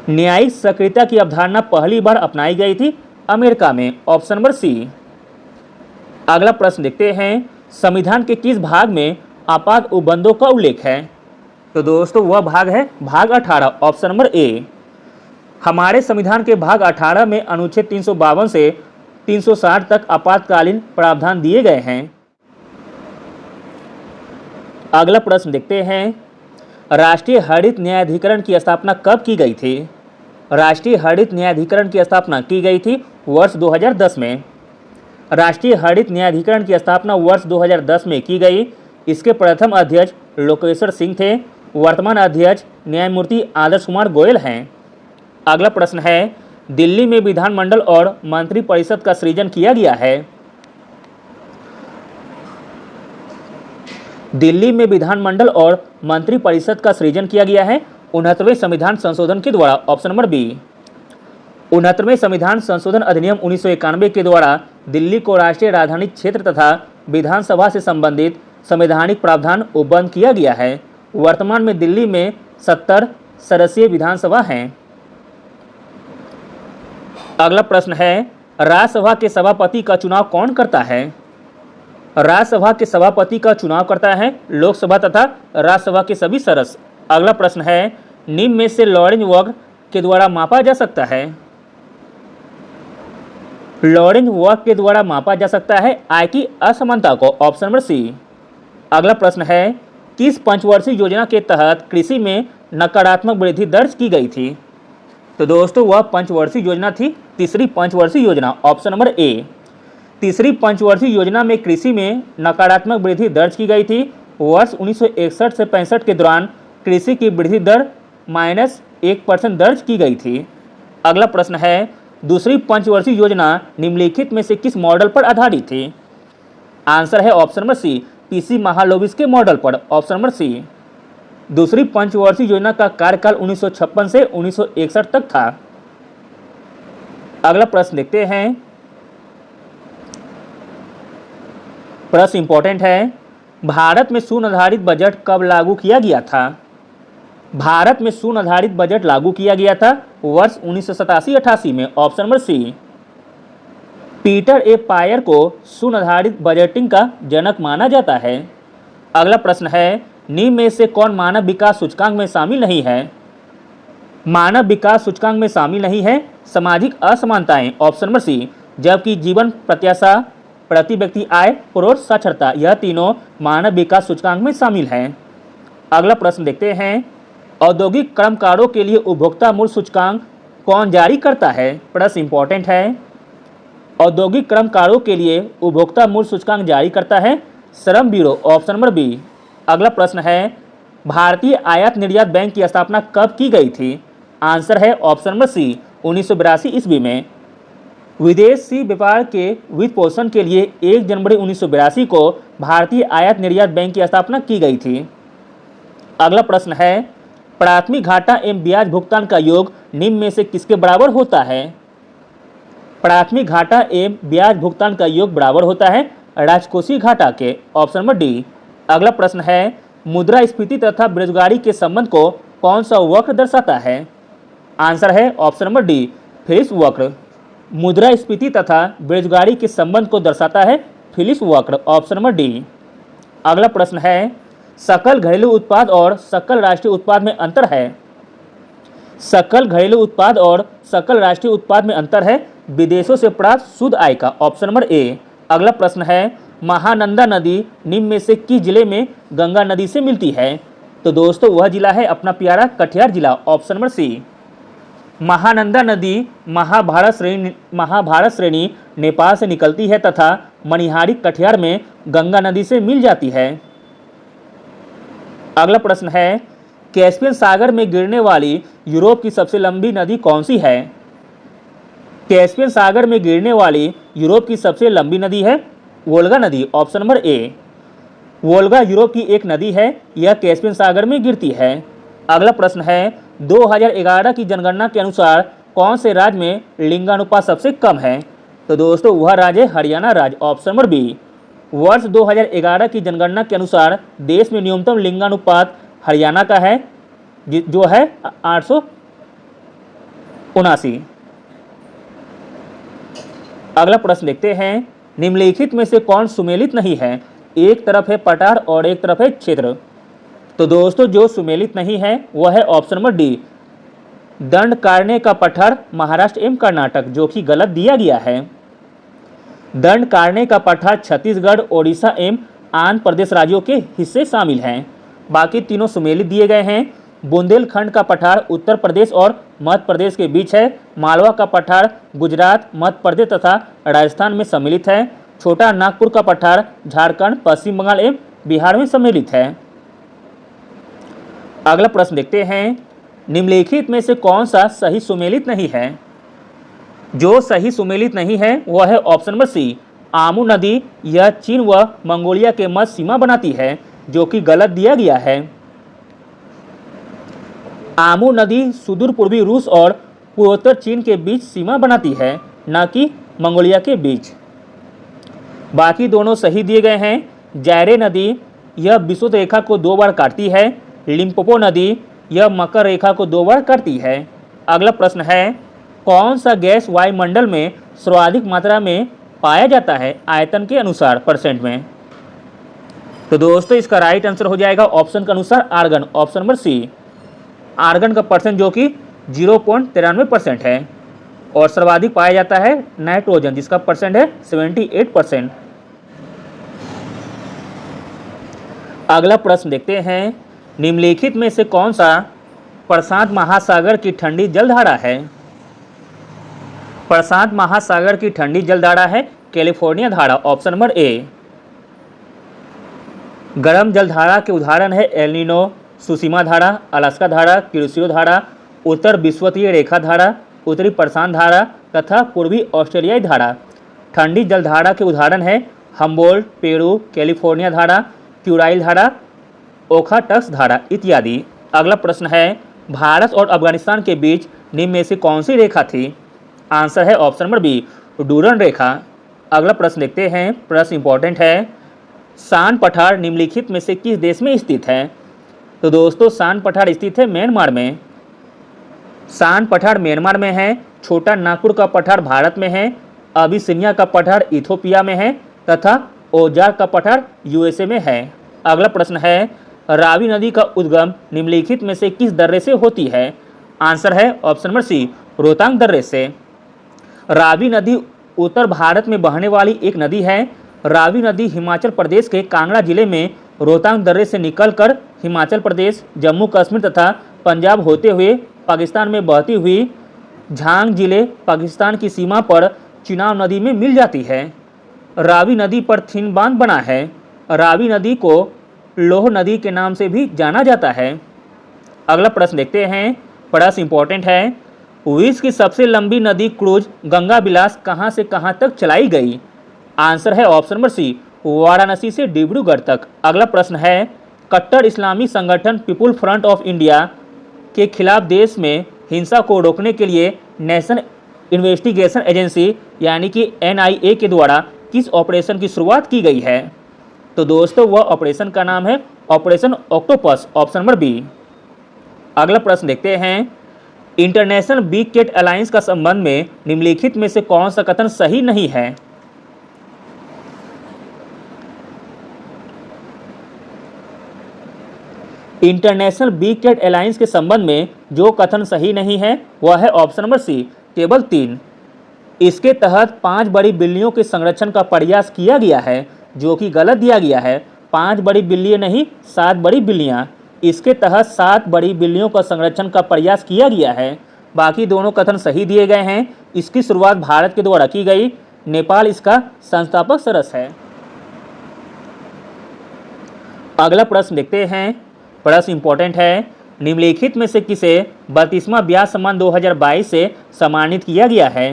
न्यायिक सक्रियता की अवधारणा पहली बार अपनाई गई थी अमेरिका में, ऑप्शन नंबर सी। अगला प्रश्न देखते हैं, संविधान के किस भाग में आपात उपबंधों का उल्लेख है? तो दोस्तों वह भाग है भाग 18, ऑप्शन नंबर ए। हमारे संविधान के भाग 18 में अनुच्छेद 352 से 360 तक आपातकालीन प्रावधान दिए गए हैं। अगला प्रश्न देखते हैं, राष्ट्रीय हरित न्यायाधिकरण की स्थापना कब की गई थी? राष्ट्रीय हरित न्यायाधिकरण की स्थापना की गई थी वर्ष 2010 में। राष्ट्रीय हरित न्यायाधिकरण की स्थापना वर्ष 2010 में की गई। इसके प्रथम अध्यक्ष लोकेश्वर सिंह थे। वर्तमान अध्यक्ष न्यायमूर्ति आदर्श कुमार गोयल हैं। अगला प्रश्न है, दिल्ली में विधानमंडल और मंत्रिपरिषद का सृजन किया गया है। दिल्ली में विधानमंडल और मंत्रिपरिषद का सृजन किया गया है 69वें संविधान संशोधन के द्वारा, ऑप्शन नंबर बी। 69वें संविधान संशोधन अधिनियम 1991 के द्वारा दिल्ली को राष्ट्रीय राजधानी क्षेत्र तथा विधानसभा से संबंधित संवैधानिक प्रावधान उपबंध किया गया है। वर्तमान में दिल्ली में 70 सदस्यीय विधानसभा हैं। अगला प्रश्न है, राज्यसभा के सभापति का चुनाव कौन करता है? राज्यसभा के सभापति का चुनाव करता है लोकसभा तथा राज्यसभा के सभी सदस्य। अगला प्रश्न है, निम्न में से लॉरेंज वक्र के द्वारा मापा जा सकता है? लॉरेंज वक्र के द्वारा मापा जा सकता है आय की असमानता को, ऑप्शन नंबर सी। अगला प्रश्न है, किस पंचवर्षीय योजना के तहत कृषि में नकारात्मक वृद्धि दर्ज की गई थी? तो दोस्तों वह पंचवर्षीय योजना थी तीसरी पंचवर्षीय योजना, ऑप्शन नंबर ए। तीसरी पंचवर्षीय योजना में कृषि में नकारात्मक वृद्धि दर्ज की गई थी। वर्ष 1961 से 65 के दौरान कृषि की वृद्धि दर -1% दर्ज की गई थी। अगला प्रश्न है, दूसरी पंचवर्षीय योजना निम्नलिखित में से किस मॉडल पर आधारित थी? आंसर है ऑप्शन नंबर सी, पीसी महालोविस के मॉडल पर, ऑप्शन नंबर सी। दूसरी पंचवर्षीय योजना का कार्यकाल 1956 से 1961 तक था। अगला प्रश्न देखते हैं, प्रश्न इंपॉर्टेंट है, भारत में शून्य आधारित बजट कब लागू किया गया था? भारत में शून्य आधारित बजट लागू किया गया था वर्ष 1987-88 में, ऑप्शन नंबर सी। पीटर ए पायर को शून्य आधारित बजटिंग का जनक माना जाता है। अगला प्रश्न है, निम्न में से कौन मानव विकास सूचकांक में शामिल नहीं है? मानव विकास सूचकांक में शामिल नहीं है सामाजिक असमानताएं, ऑप्शन नंबर सी। जबकि जीवन प्रत्याशा, प्रति व्यक्ति आय, परोक्ष साक्षरता, यह तीनों मानव विकास सूचकांक में शामिल हैं। अगला प्रश्न देखते हैं, औद्योगिक कर्मकारों के लिए उपभोक्ता मूल्य सूचकांक कौन जारी करता है? प्रश्न इंपॉर्टेंट है, औद्योगिक कर्मकारों के लिए उपभोक्ता मूल्य सूचकांक जारी करता है श्रम ब्यूरो, ऑप्शन नंबर बी। अगला प्रश्न है, भारतीय आयात निर्यात बैंक की स्थापना कब की गई थी? आंसर है ऑप्शन नंबर सी, 1982 ईस्वी में। विदेशी व्यापार के वित्त पोषण के लिए 1 जनवरी 1982 को भारतीय आयात निर्यात बैंक की स्थापना की गई थी। अगला प्रश्न है, प्राथमिक घाटा एवं ब्याज भुगतान का योग निम्न में से किसके बराबर होता है? प्राथमिक घाटा एवं ब्याज भुगतान का योग बराबर होता है राजकोषीय घाटा के, ऑप्शन नंबर डी। अगला प्रश्न है, मुद्रास्फीति तथा बेरोजगारी के संबंध को कौन सा वक्र दर्शाता है? आंसर है ऑप्शन नंबर डी, फिलिप्स वक्र। मुद्रास्फीति तथा बेरोजगारी के संबंध को दर्शाता है फिलिप्स वक्र, ऑप्शन नंबर डी। अगला प्रश्न है, सकल घरेलू उत्पाद और सकल राष्ट्रीय उत्पाद में अंतर है? सकल घरेलू उत्पाद और सकल राष्ट्रीय उत्पाद में अंतर है विदेशों से प्राप्त शुद्ध आय का, ऑप्शन नंबर ए। अगला प्रश्न है, महानंदा नदी निम्न में से किस जिले में गंगा नदी से मिलती है? तो दोस्तों वह जिला है अपना प्यारा कटिहार जिला, ऑप्शन नंबर सी। महानंदा नदी महाभारत श्रेणी नेपाल से निकलती है तथा मणिहारी कटिहार में गंगा नदी से मिल जाती है। अगला प्रश्न है, कैस्पियन सागर में गिरने वाली यूरोप की सबसे लंबी नदी कौन सी है? कैस्पियन सागर में गिरने वाली यूरोप की सबसे लंबी नदी है वोल्गा नदी, ऑप्शन नंबर ए। वोल्गा यूरोप की एक नदी है, यह कैस्पियन सागर में गिरती है। अगला प्रश्न है, 2011 की जनगणना के अनुसार कौन से राज्य में लिंगानुपात सबसे कम है? तो दोस्तों वह राज्य है हरियाणा राज्य, ऑप्शन नंबर बी। वर्ष 2011 की जनगणना के अनुसार देश में न्यूनतम लिंगानुपात हरियाणा का है जो है 879। अगला प्रश्न देखते हैं, निम्नलिखित में से कौन सुमेलित नहीं है? एक तरफ है पठार और एक तरफ है क्षेत्र। तो दोस्तों जो सुमेलित नहीं है वह है ऑप्शन नंबर डी, दंडकारण्य का पठार महाराष्ट्र एवं कर्नाटक, जो कि गलत दिया गया है। दंडकारण्य का पठार छत्तीसगढ़, ओडिशा एवं आंध्र प्रदेश राज्यों के हिस्से शामिल हैं। बाकी तीनों सुमेलित दिए गए हैं। बुंदेलखंड का पठार उत्तर प्रदेश और मध्य प्रदेश के बीच है। मालवा का पठार गुजरात, मध्य प्रदेश तथा राजस्थान में सम्मिलित है। छोटा नागपुर का पठार झारखंड, पश्चिम बंगाल एवं बिहार में सम्मिलित है। अगला प्रश्न देखते हैं, निम्नलिखित में से कौन सा सही सुमेलित नहीं है? जो सही सुमेलित नहीं है वह है ऑप्शन नंबर सी, आमू नदी। यह चीन व मंगोलिया के मध्य सीमा बनाती है, जो कि गलत दिया गया है। आमू नदी सुदूर पूर्वी रूस और पूर्वोत्तर चीन के बीच सीमा बनाती है, न कि मंगोलिया के बीच। बाकी दोनों सही दिए गए हैं। जायरे नदी यह विषुवत रेखा को 2 बार काटती है। लिम्पोपो नदी यह मकर रेखा को 2 बार काटती है। अगला प्रश्न है, कौन सा गैस वायुमंडल में सर्वाधिक मात्रा में पाया जाता है आयतन के अनुसार परसेंट में? तो दोस्तों इसका राइट आंसर हो जाएगा ऑप्शन के अनुसार argon, option number C. Argon का परसेंट जो कि 0.93% है और सर्वाधिक पाया जाता है नाइट्रोजन, जिसका परसेंट है 78%। अगला प्रश्न देखते हैं, निम्नलिखित में से कौन सा प्रशांत महासागर की ठंडी जलधारा है? प्रशांत महासागर की ठंडी जलधारा है कैलिफोर्निया धारा, ऑप्शन नंबर ए। गर्म जलधारा के उदाहरण है एल नीनो, सुसीमा धारा, अलास्का धारा, क्यूरियो धारा, उत्तर विषुवतीय रेखा धारा, उत्तरी प्रशांत धारा तथा पूर्वी ऑस्ट्रेलियाई धारा। ठंडी जलधारा के उदाहरण है हम्बोल्ट, पेरू, कैलिफोर्निया धारा, क्यूराइल धारा, ओखाटक्स धारा इत्यादि। अगला प्रश्न है, भारत और अफगानिस्तान के बीच निम्न में से कौन सी रेखा थी? आंसर है ऑप्शन नंबर बी, डूरन रेखा। अगला प्रश्न देखते हैं, प्रश्न इंपॉर्टेंट है, सान पठार निम्नलिखित में से किस देश में स्थित है? तो दोस्तों सान पठार स्थित है म्यांमार में। सान पठार म्यांमार में है, छोटा नागपुर का पठार भारत में है, अबिसिनिया का पठार इथोपिया में है तथा ओजार का पठार यूएसए में है। अगला प्रश्न है, रावी नदी का उद्गम निम्नलिखित में से किस दर्रे से होती है? आंसर है ऑप्शन नंबर सी, रोहतांग दर्रे से। रावी नदी उत्तर भारत में बहने वाली एक नदी है। रावी नदी हिमाचल प्रदेश के कांगड़ा जिले में रोहतांग दर्रे से निकलकर हिमाचल प्रदेश, जम्मू कश्मीर तथा पंजाब होते हुए पाकिस्तान में बहती हुई झांग जिले पाकिस्तान की सीमा पर चिनाब नदी में मिल जाती है। रावी नदी पर थिन बांध बना है। रावी नदी को लोह नदी के नाम से भी जाना जाता है। अगला प्रश्न देखते हैं, प्रश्न इंपॉर्टेंट है, विश्व की सबसे लंबी नदी क्रूज गंगा बिलास कहां से कहां तक चलाई गई? आंसर है ऑप्शन नंबर सी, वाराणसी से डिब्रूगढ़ तक। अगला प्रश्न है, कट्टर इस्लामी संगठन पीपुल फ्रंट ऑफ इंडिया के खिलाफ देश में हिंसा को रोकने के लिए नेशनल इन्वेस्टिगेशन एजेंसी यानी कि NIA के द्वारा किस ऑपरेशन की शुरुआत की गई है? तो दोस्तों वह ऑपरेशन का नाम है operation Octopus, option number B. अगला प्रश्न देखते हैं, इंटरनेशनल बिग कैट अलायंस का संबंध में निम्नलिखित में से कौन सा कथन सही नहीं है? इंटरनेशनल बिग कैट अलायंस के संबंध में जो कथन सही नहीं है वह है ऑप्शन नंबर सी, टेबल 3। इसके तहत 5 बड़ी बिल्लियों के संरक्षण का प्रयास किया गया है, जो कि गलत दिया गया है। 5 बड़ी बिल्लियां नहीं, 7 बड़ी बिल्लियां। इसके तहत 7 बड़ी बिल्लियों का संरक्षण का प्रयास किया गया है। बाकी दोनों कथन सही दिए गए हैं। इसकी शुरुआत भारत के द्वारा की गई। नेपाल इसका संस्थापक सदस्य है। अगला प्रश्न देखते हैं, प्रश्न इंपॉर्टेंट है, निम्नलिखित में से किसे 32वां व्यास सम्मान 2022 से सम्मानित किया गया है?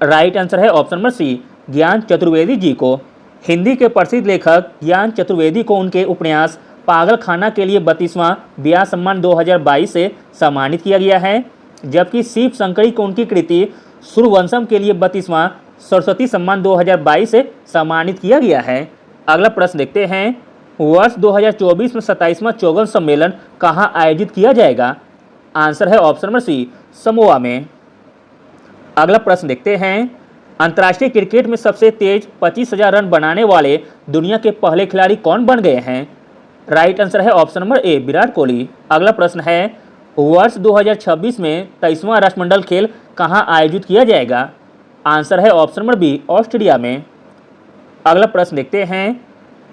राइट आंसर है ऑप्शन नंबर सी, ज्ञान चतुर्वेदी जी को। हिंदी के प्रसिद्ध लेखक ज्ञान चतुर्वेदी को उनके उपन्यास पागल खाना के लिए 32वां व्यास सम्मान 2022 से सम्मानित किया गया है, जबकि शिव शंकरी को उनकी कृति सूर्यवंशम के लिए 32वां सरस्वती सम्मान 2022 से सम्मानित किया गया है। अगला प्रश्न देखते हैं, वर्ष 2024 में 27वां चौगन सम्मेलन कहाँ आयोजित किया जाएगा? आंसर है ऑप्शन नंबर सी, समोआ में। अगला प्रश्न देखते हैं, अंतर्राष्ट्रीय क्रिकेट में सबसे तेज 25,000 रन बनाने वाले दुनिया के पहले खिलाड़ी कौन बन गए हैं? राइट आंसर है ऑप्शन नंबर ए, विराट कोहली। अगला प्रश्न है, वर्ष 2026 में 23वां राष्ट्रमंडल खेल कहाँ आयोजित किया जाएगा? आंसर है ऑप्शन नंबर बी, ऑस्ट्रेलिया में। अगला प्रश्न देखते हैं,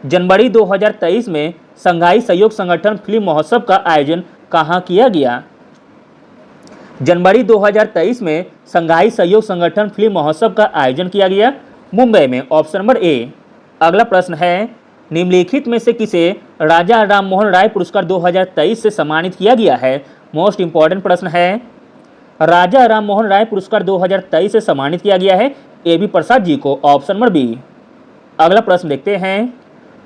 जनवरी 2023 में शंघाई सहयोग संगठन फिल्म महोत्सव का आयोजन कहाँ किया गया? जनवरी 2023 में शंघाई सहयोग संगठन फिल्म महोत्सव का आयोजन किया गया मुंबई में, ऑप्शन नंबर ए। अगला प्रश्न है, निम्नलिखित में से किसे राजा राममोहन राय पुरस्कार 2023 से सम्मानित किया गया है? मोस्ट इंपॉर्टेंट प्रश्न है, राजा राममोहन राय पुरस्कार 2023 से सम्मानित किया गया है AB प्रसाद जी को, ऑप्शन नंबर बी। अगला प्रश्न देखते हैं,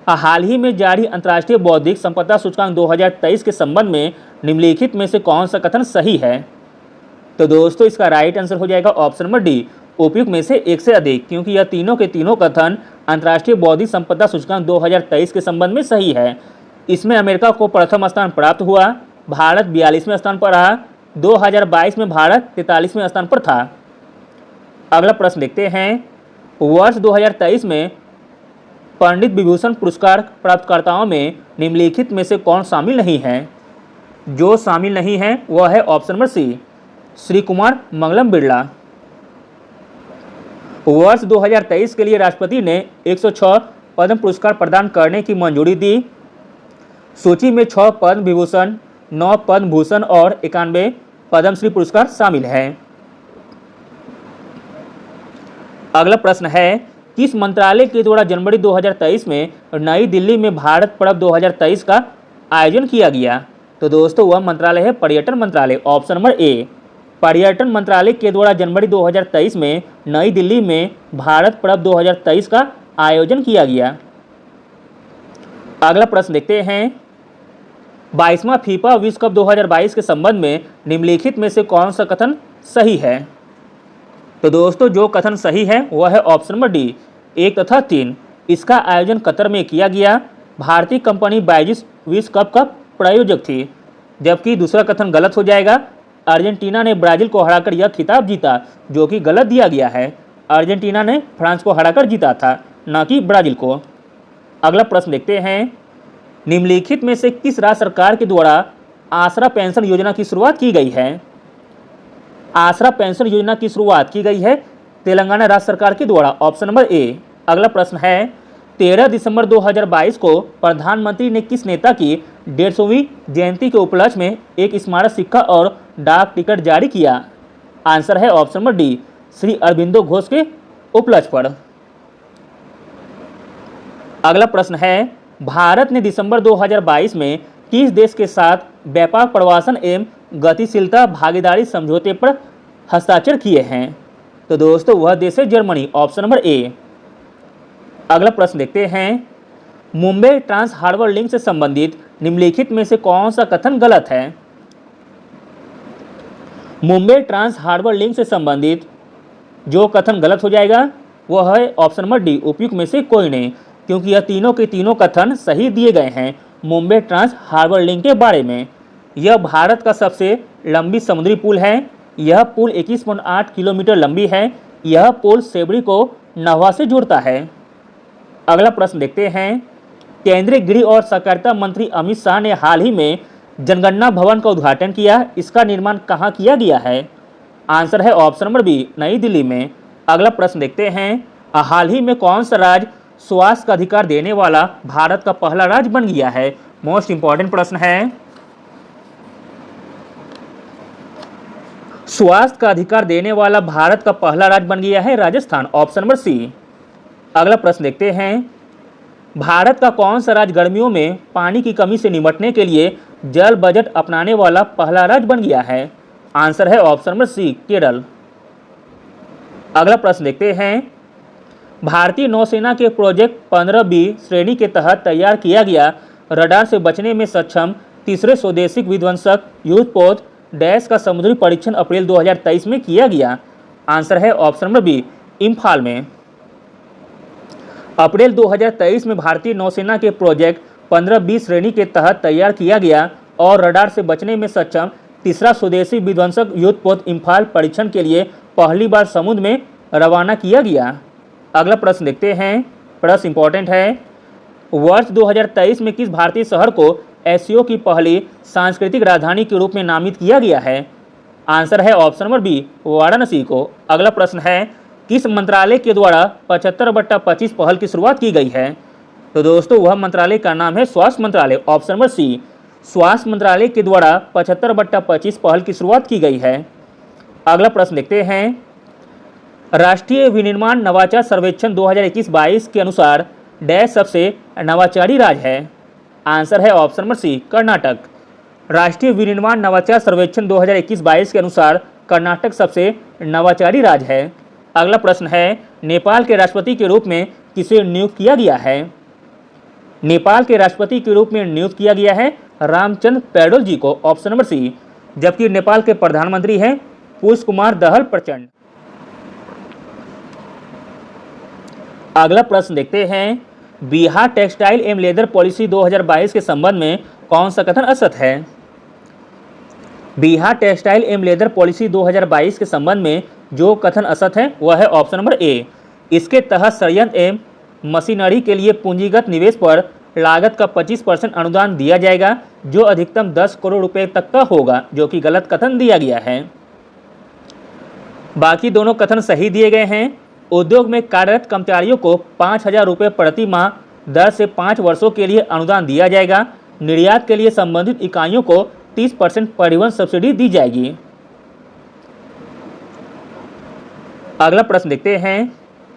हाल ही में जारी अंतर्राष्ट्रीय बौद्धिक संपदा सूचकांक 2023 के संबंध में निम्नलिखित में से कौन सा कथन सही है? तो दोस्तों इसका राइट आंसर हो जाएगा ऑप्शन नंबर डी, उपयुक्त में से एक से अधिक, क्योंकि यह तीनों के तीनों कथन अंतर्राष्ट्रीय बौद्धिक संपदा सूचकांक 2023 के संबंध में सही है। इसमें अमेरिका को प्रथम स्थान प्राप्त हुआ, भारत 42वें स्थान पर रहा, 2022 में भारत 43वें स्थान पर था। अगला प्रश्न देखते हैं, वर्ष 2023 में पंडित विभूषण पुरस्कार प्राप्तकर्ताओं में निम्नलिखित में से कौन शामिल नहीं है? जो शामिल नहीं है वह है option number C, Shri Kumar Mangalam Birla. वर्ष 2023 के लिए राष्ट्रपति ने 106 पद्म पुरस्कार प्रदान करने की मंजूरी दी। सूची में 6 पद्म विभूषण, 9 पद्म भूषण और 91 पद्मश्री पुरस्कार शामिल हैं। अगला प्रश्न है, किस मंत्रालय के द्वारा जनवरी 2023 में नई दिल्ली में भारत पर्व 2023 का आयोजन किया गया? तो दोस्तों वह मंत्रालय है पर्यटन मंत्रालय, ऑप्शन नंबर ए। पर्यटन मंत्रालय के द्वारा जनवरी 2023 में नई दिल्ली में भारत पर्व 2023 का आयोजन किया गया। अगला प्रश्न देखते हैं, 22वां फीफा विश्व कप 2022 के संबंध में निम्नलिखित में से कौन सा कथन सही है? तो दोस्तों जो कथन सही है वह है ऑप्शन नंबर डी, 1 तथा 3। इसका आयोजन कतर में किया गया। भारतीय कंपनी बाइजिस विश्व कप का प्रायोजक थी। जबकि दूसरा कथन गलत हो जाएगा, अर्जेंटीना ने ब्राजील को हराकर यह खिताब जीता, जो कि गलत दिया गया है। अर्जेंटीना ने फ्रांस को हराकर जीता था, न कि ब्राजील को। अगला प्रश्न देखते हैं, निम्नलिखित में से किस राज्य सरकार के द्वारा आसरा पेंशन योजना की शुरुआत की गई है? आसरा पेंशन योजना की शुरुआत की गई है तेलंगाना राज्य सरकार के द्वारा, ऑप्शन नंबर ए। अगला प्रश्न है, 13 दिसंबर 2022 को प्रधानमंत्री ने किस नेता की 150वीं जयंती के उपलक्ष्य में एक स्मारक सिक्का और डाक टिकट जारी किया? आंसर है option number D, Shri Aurobindo Ghosh के उपलक्ष्य पर। अगला प्रश्न है, भारत ने दिसंबर 2022 में किस देश के साथ व्यापक प्रवासन एवं गतिशीलता भागीदारी समझौते पर हस्ताक्षर किए हैं? तो दोस्तों वह देश है जर्मनी, ऑप्शन नंबर ए। अगला प्रश्न देखते हैं, मुंबई ट्रांस हार्बर लिंक से संबंधित निम्नलिखित में से कौन सा कथन गलत है? मुंबई ट्रांस हार्बर लिंक से संबंधित जो कथन गलत हो जाएगा वह है ऑप्शन नंबर डी, उपयुक्त में से कोई नहीं, क्योंकि यह तीनों के तीनों कथन सही दिए गए हैं मुंबई ट्रांस हार्बर लिंक के बारे में। यह भारत का सबसे लंबी समुद्री पुल है। यह पुल 21.8 किलोमीटर लंबी है। यह पुल सेबड़ी को नहवा से जोड़ता है। अगला प्रश्न देखते हैं, केंद्रीय गृह और सहकारिता मंत्री अमित शाह ने हाल ही में जनगणना भवन का उद्घाटन किया। इसका निर्माण कहाँ किया गया है? आंसर है ऑप्शन नंबर बी, नई दिल्ली में। अगला प्रश्न देखते हैं, हाल ही में कौन सा राज्य स्वास्थ्य का अधिकार देने वाला भारत का पहला राज्य बन गया है? मोस्ट इंपॉर्टेंट प्रश्न है। स्वास्थ्य का अधिकार देने वाला भारत का पहला राज्य बन गया है राजस्थान, ऑप्शन नंबर सी। अगला प्रश्न देखते हैं, भारत का कौन सा राज्य गर्मियों में पानी की कमी से निपटने के लिए जल बजट अपनाने वाला पहला राज्य बन गया है? आंसर है ऑप्शन नंबर सी, केरल। अगला प्रश्न देखते हैं, भारतीय नौसेना के प्रोजेक्ट 15B श्रेणी के तहत तैयार किया गया रडार से बचने में सक्षम तीसरे स्वदेशी विध्वंसक युद्धपोत डैश का समुद्री परीक्षण अप्रैल 2023 में किया गया। आंसर है ऑप्शन नंबर बी, इम्फाल में। अप्रैल 2023 में भारतीय नौसेना के प्रोजेक्ट 15B श्रेणी के तहत तैयार किया गया और रडार से बचने में सक्षम तीसरा स्वदेशी विध्वंसक युद्धपोत इम्फाल परीक्षण के लिए पहली बार समुद्र में रवाना किया गया। अगला प्रश्न देखते हैं, प्रश्न इंपॉर्टेंट है, वर्ष 2023 में किस भारतीय शहर को एशिया की पहली सांस्कृतिक राजधानी के रूप में नामित किया गया है? आंसर है ऑप्शन नंबर बी, वाराणसी को। अगला प्रश्न है, किस मंत्रालय के द्वारा 75/25 पहल की शुरुआत की गई है? तो दोस्तों वह मंत्रालय का नाम है स्वास्थ्य मंत्रालय, ऑप्शन नंबर सी। स्वास्थ्य मंत्रालय के द्वारा 75/25 पहल की शुरुआत की गई है। अगला प्रश्न देखते हैं, राष्ट्रीय विनिर्माण नवाचार सर्वेक्षण 2021-22 के अनुसार डैश सबसे नवाचारी राज्य है? आंसर है ऑप्शन नंबर सी, कर्नाटक। राष्ट्रीय विनिर्माण नवाचार सर्वेक्षण 2021-22 के अनुसार कर्नाटक सबसे नवाचारी राज्य है। अगला प्रश्न है, नेपाल के राष्ट्रपति के रूप में किसे नियुक्त किया गया है? नेपाल के राष्ट्रपति के रूप में नियुक्त किया गया है रामचंद्र पौडेल जी को, ऑप्शन नंबर सी। जबकि नेपाल के प्रधानमंत्री हैं पुष्प कुमार दहल प्रचंड। अगला प्रश्न देखते हैं, बिहार टेक्सटाइल एवं लेदर पॉलिसी 2022 के संबंध में कौन सा कथन असत्य है? बिहार टेक्सटाइल एवं लेदर पॉलिसी 2022 के संबंध में जो कथन असत्य है वह है ऑप्शन नंबर ए। इसके तहत संयंत्र एवं मशीनरी के लिए पूंजीगत निवेश पर लागत का 25% अनुदान दिया जाएगा, जो अधिकतम 10 करोड़ रुपए तक का होगा, जो कि गलत कथन दिया गया है। बाकी दोनों कथन सही दिए गए हैं। उद्योग में कार्यरत कर्मचारियों को 5,000 रुपये प्रति माह दर से 5 वर्षों के लिए अनुदान दिया जाएगा। निर्यात के लिए संबंधित इकाइयों को 30% परिवहन सब्सिडी दी जाएगी। अगला प्रश्न देखते हैं,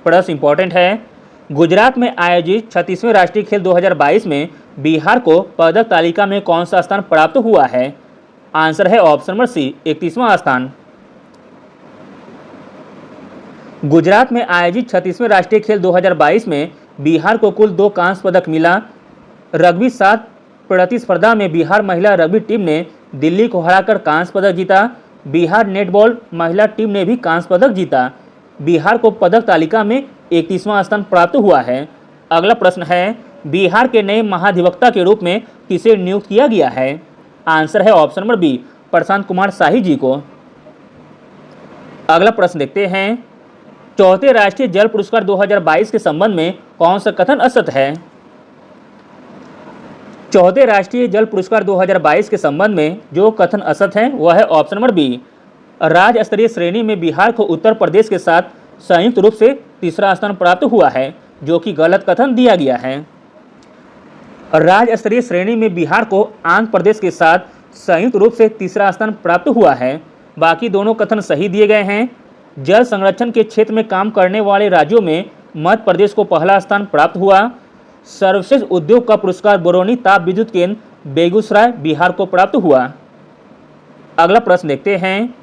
प्रश्न इंपॉर्टेंट है। गुजरात में आयोजित 36वें राष्ट्रीय खेल 2022 में बिहार को पदक तालिका में कौन सा स्थान प्राप्त हुआ है? आंसर है ऑप्शन नंबर सी, 31वां स्थान। गुजरात में आयोजित 36वें राष्ट्रीय खेल 2022 में बिहार को कुल 2 कांस्य पदक मिला। रग्बी 7 प्रतिस्पर्धा में बिहार महिला रग्बी टीम ने दिल्ली को हराकर कांस्य पदक जीता। बिहार नेटबॉल महिला टीम ने भी कांस्य पदक जीता। बिहार को पदक तालिका में 31वां स्थान प्राप्त हुआ है। अगला प्रश्न है, बिहार के नए महाधिवक्ता के रूप में किसे नियुक्त किया गया है? आंसर है option number B, Prashant Kumar Shahi जी को। अगला प्रश्न देखते हैं, चौथे राष्ट्रीय जल पुरस्कार 2022 के संबंध में कौन सा कथन असत्य है? चौथे राष्ट्रीय जल पुरस्कार 2022 के संबंध में जो कथन असत्य है वह है ऑप्शन नंबर बी, राज्य स्तरीय श्रेणी में बिहार को उत्तर प्रदेश के साथ संयुक्त रूप से तीसरा स्थान प्राप्त हुआ है, जो कि गलत कथन दिया गया है। राज्य स्तरीय श्रेणी में बिहार को आंध्र प्रदेश के साथ संयुक्त रूप से तीसरा स्थान प्राप्त हुआ है। बाकी दोनों कथन सही दिए गए हैं। जल संरक्षण के क्षेत्र में काम करने वाले राज्यों में मध्य प्रदेश को पहला स्थान प्राप्त हुआ। सर्वश्रेष्ठ उद्योग का पुरस्कार बरौनी ताप विद्युत केंद्र बेगूसराय बिहार को प्राप्त हुआ। अगला प्रश्न देखते हैं,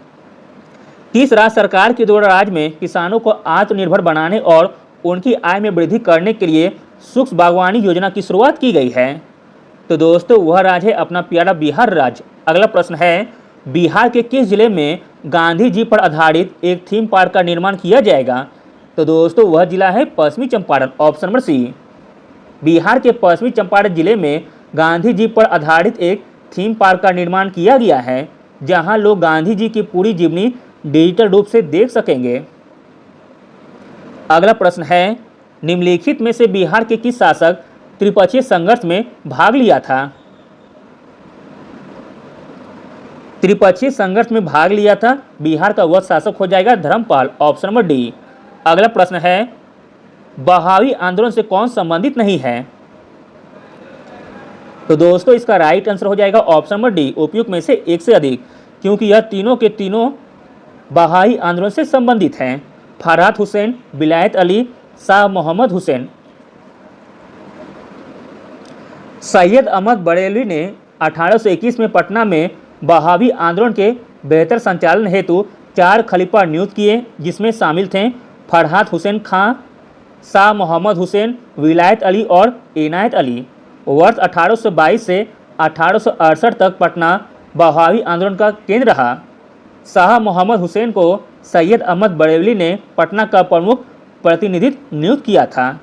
किस राज्य सरकार के द्वारा राज्य में किसानों को आत्मनिर्भर बनाने और उनकी आय में वृद्धि करने के लिए सूक्ष्म बागवानी योजना की शुरुआत की गई है? तो दोस्तों वह राज्य है अपना प्यारा बिहार राज्य। अगला प्रश्न है, बिहार के किस जिले में गांधी जी पर आधारित एक थीम पार्क का निर्माण किया जाएगा? तो दोस्तों वह जिला है पश्चिमी Champaran, option number C. Bihar के पश्चिमी चंपारण जिले में गांधी जी पर आधारित एक थीम पार्क का निर्माण किया गया है, जहां लोग गांधी जी की पूरी जीवनी डिजिटल रूप से देख सकेंगे। अगला प्रश्न है, निम्नलिखित में से बिहार के किस शासक त्रिपक्षीय संघर्ष में भाग लिया था? त्रिपक्षीय संघर्ष में भाग लिया था बिहार का वह शासक हो जाएगा धर्मपाल, ऑप्शन नंबर डी। अगला प्रश्न है, बहावी आंदोलन से कौन संबंधित नहीं है? तो दोस्तों इसका राइट आंसर हो जाएगा ऑप्शन नंबर डी, उपयुक्त में से एक से अधिक, क्योंकि यह तीनों के तीनों बहाई आंदोलन से संबंधित हैं। फरहाद हुसैन, विलायत अली, शाह मोहम्मद हुसैन। सैयद अहमद बरेलवी ने 1821 में पटना में बहावी आंदोलन के बेहतर संचालन हेतु 4 खलीफा नियुक्त किए, जिसमें शामिल थे फरहाद हुसैन खां, शाह मोहम्मद हुसैन, विलायत अली और इनायत अली। वर्ष 1822 से 1868 तक पटना बहावी आंदोलन का केंद्र रहा। शाह मोहम्मद हुसैन को सैयद अहमद बरेलवी ने पटना का प्रमुख प्रतिनिधित्व नियुक्त किया था।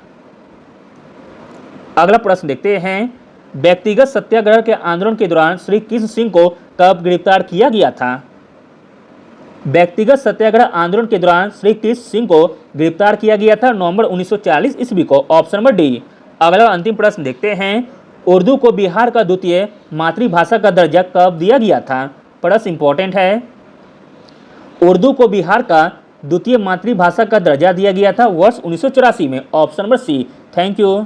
अगला प्रश्न देखते हैं, व्यक्तिगत सत्याग्रह के आंदोलन के दौरान श्री कृष्ण सिंह को कब गिरफ्तार किया गया था? व्यक्तिगत सत्याग्रह आंदोलन के दौरान श्री कृष्ण सिंह को गिरफ्तार किया गया था नवंबर 1940 ईस्वी को, ऑप्शन नंबर डी। अगला अंतिम प्रश्न देखते हैं, उर्दू को बिहार का द्वितीय मातृभाषा का दर्जा कब दिया गया था? प्रश्न इंपॉर्टेंट है। उर्दू को बिहार का द्वितीय मातृभाषा का दर्जा दिया गया था वर्ष 1984 में, option number C. Thank you.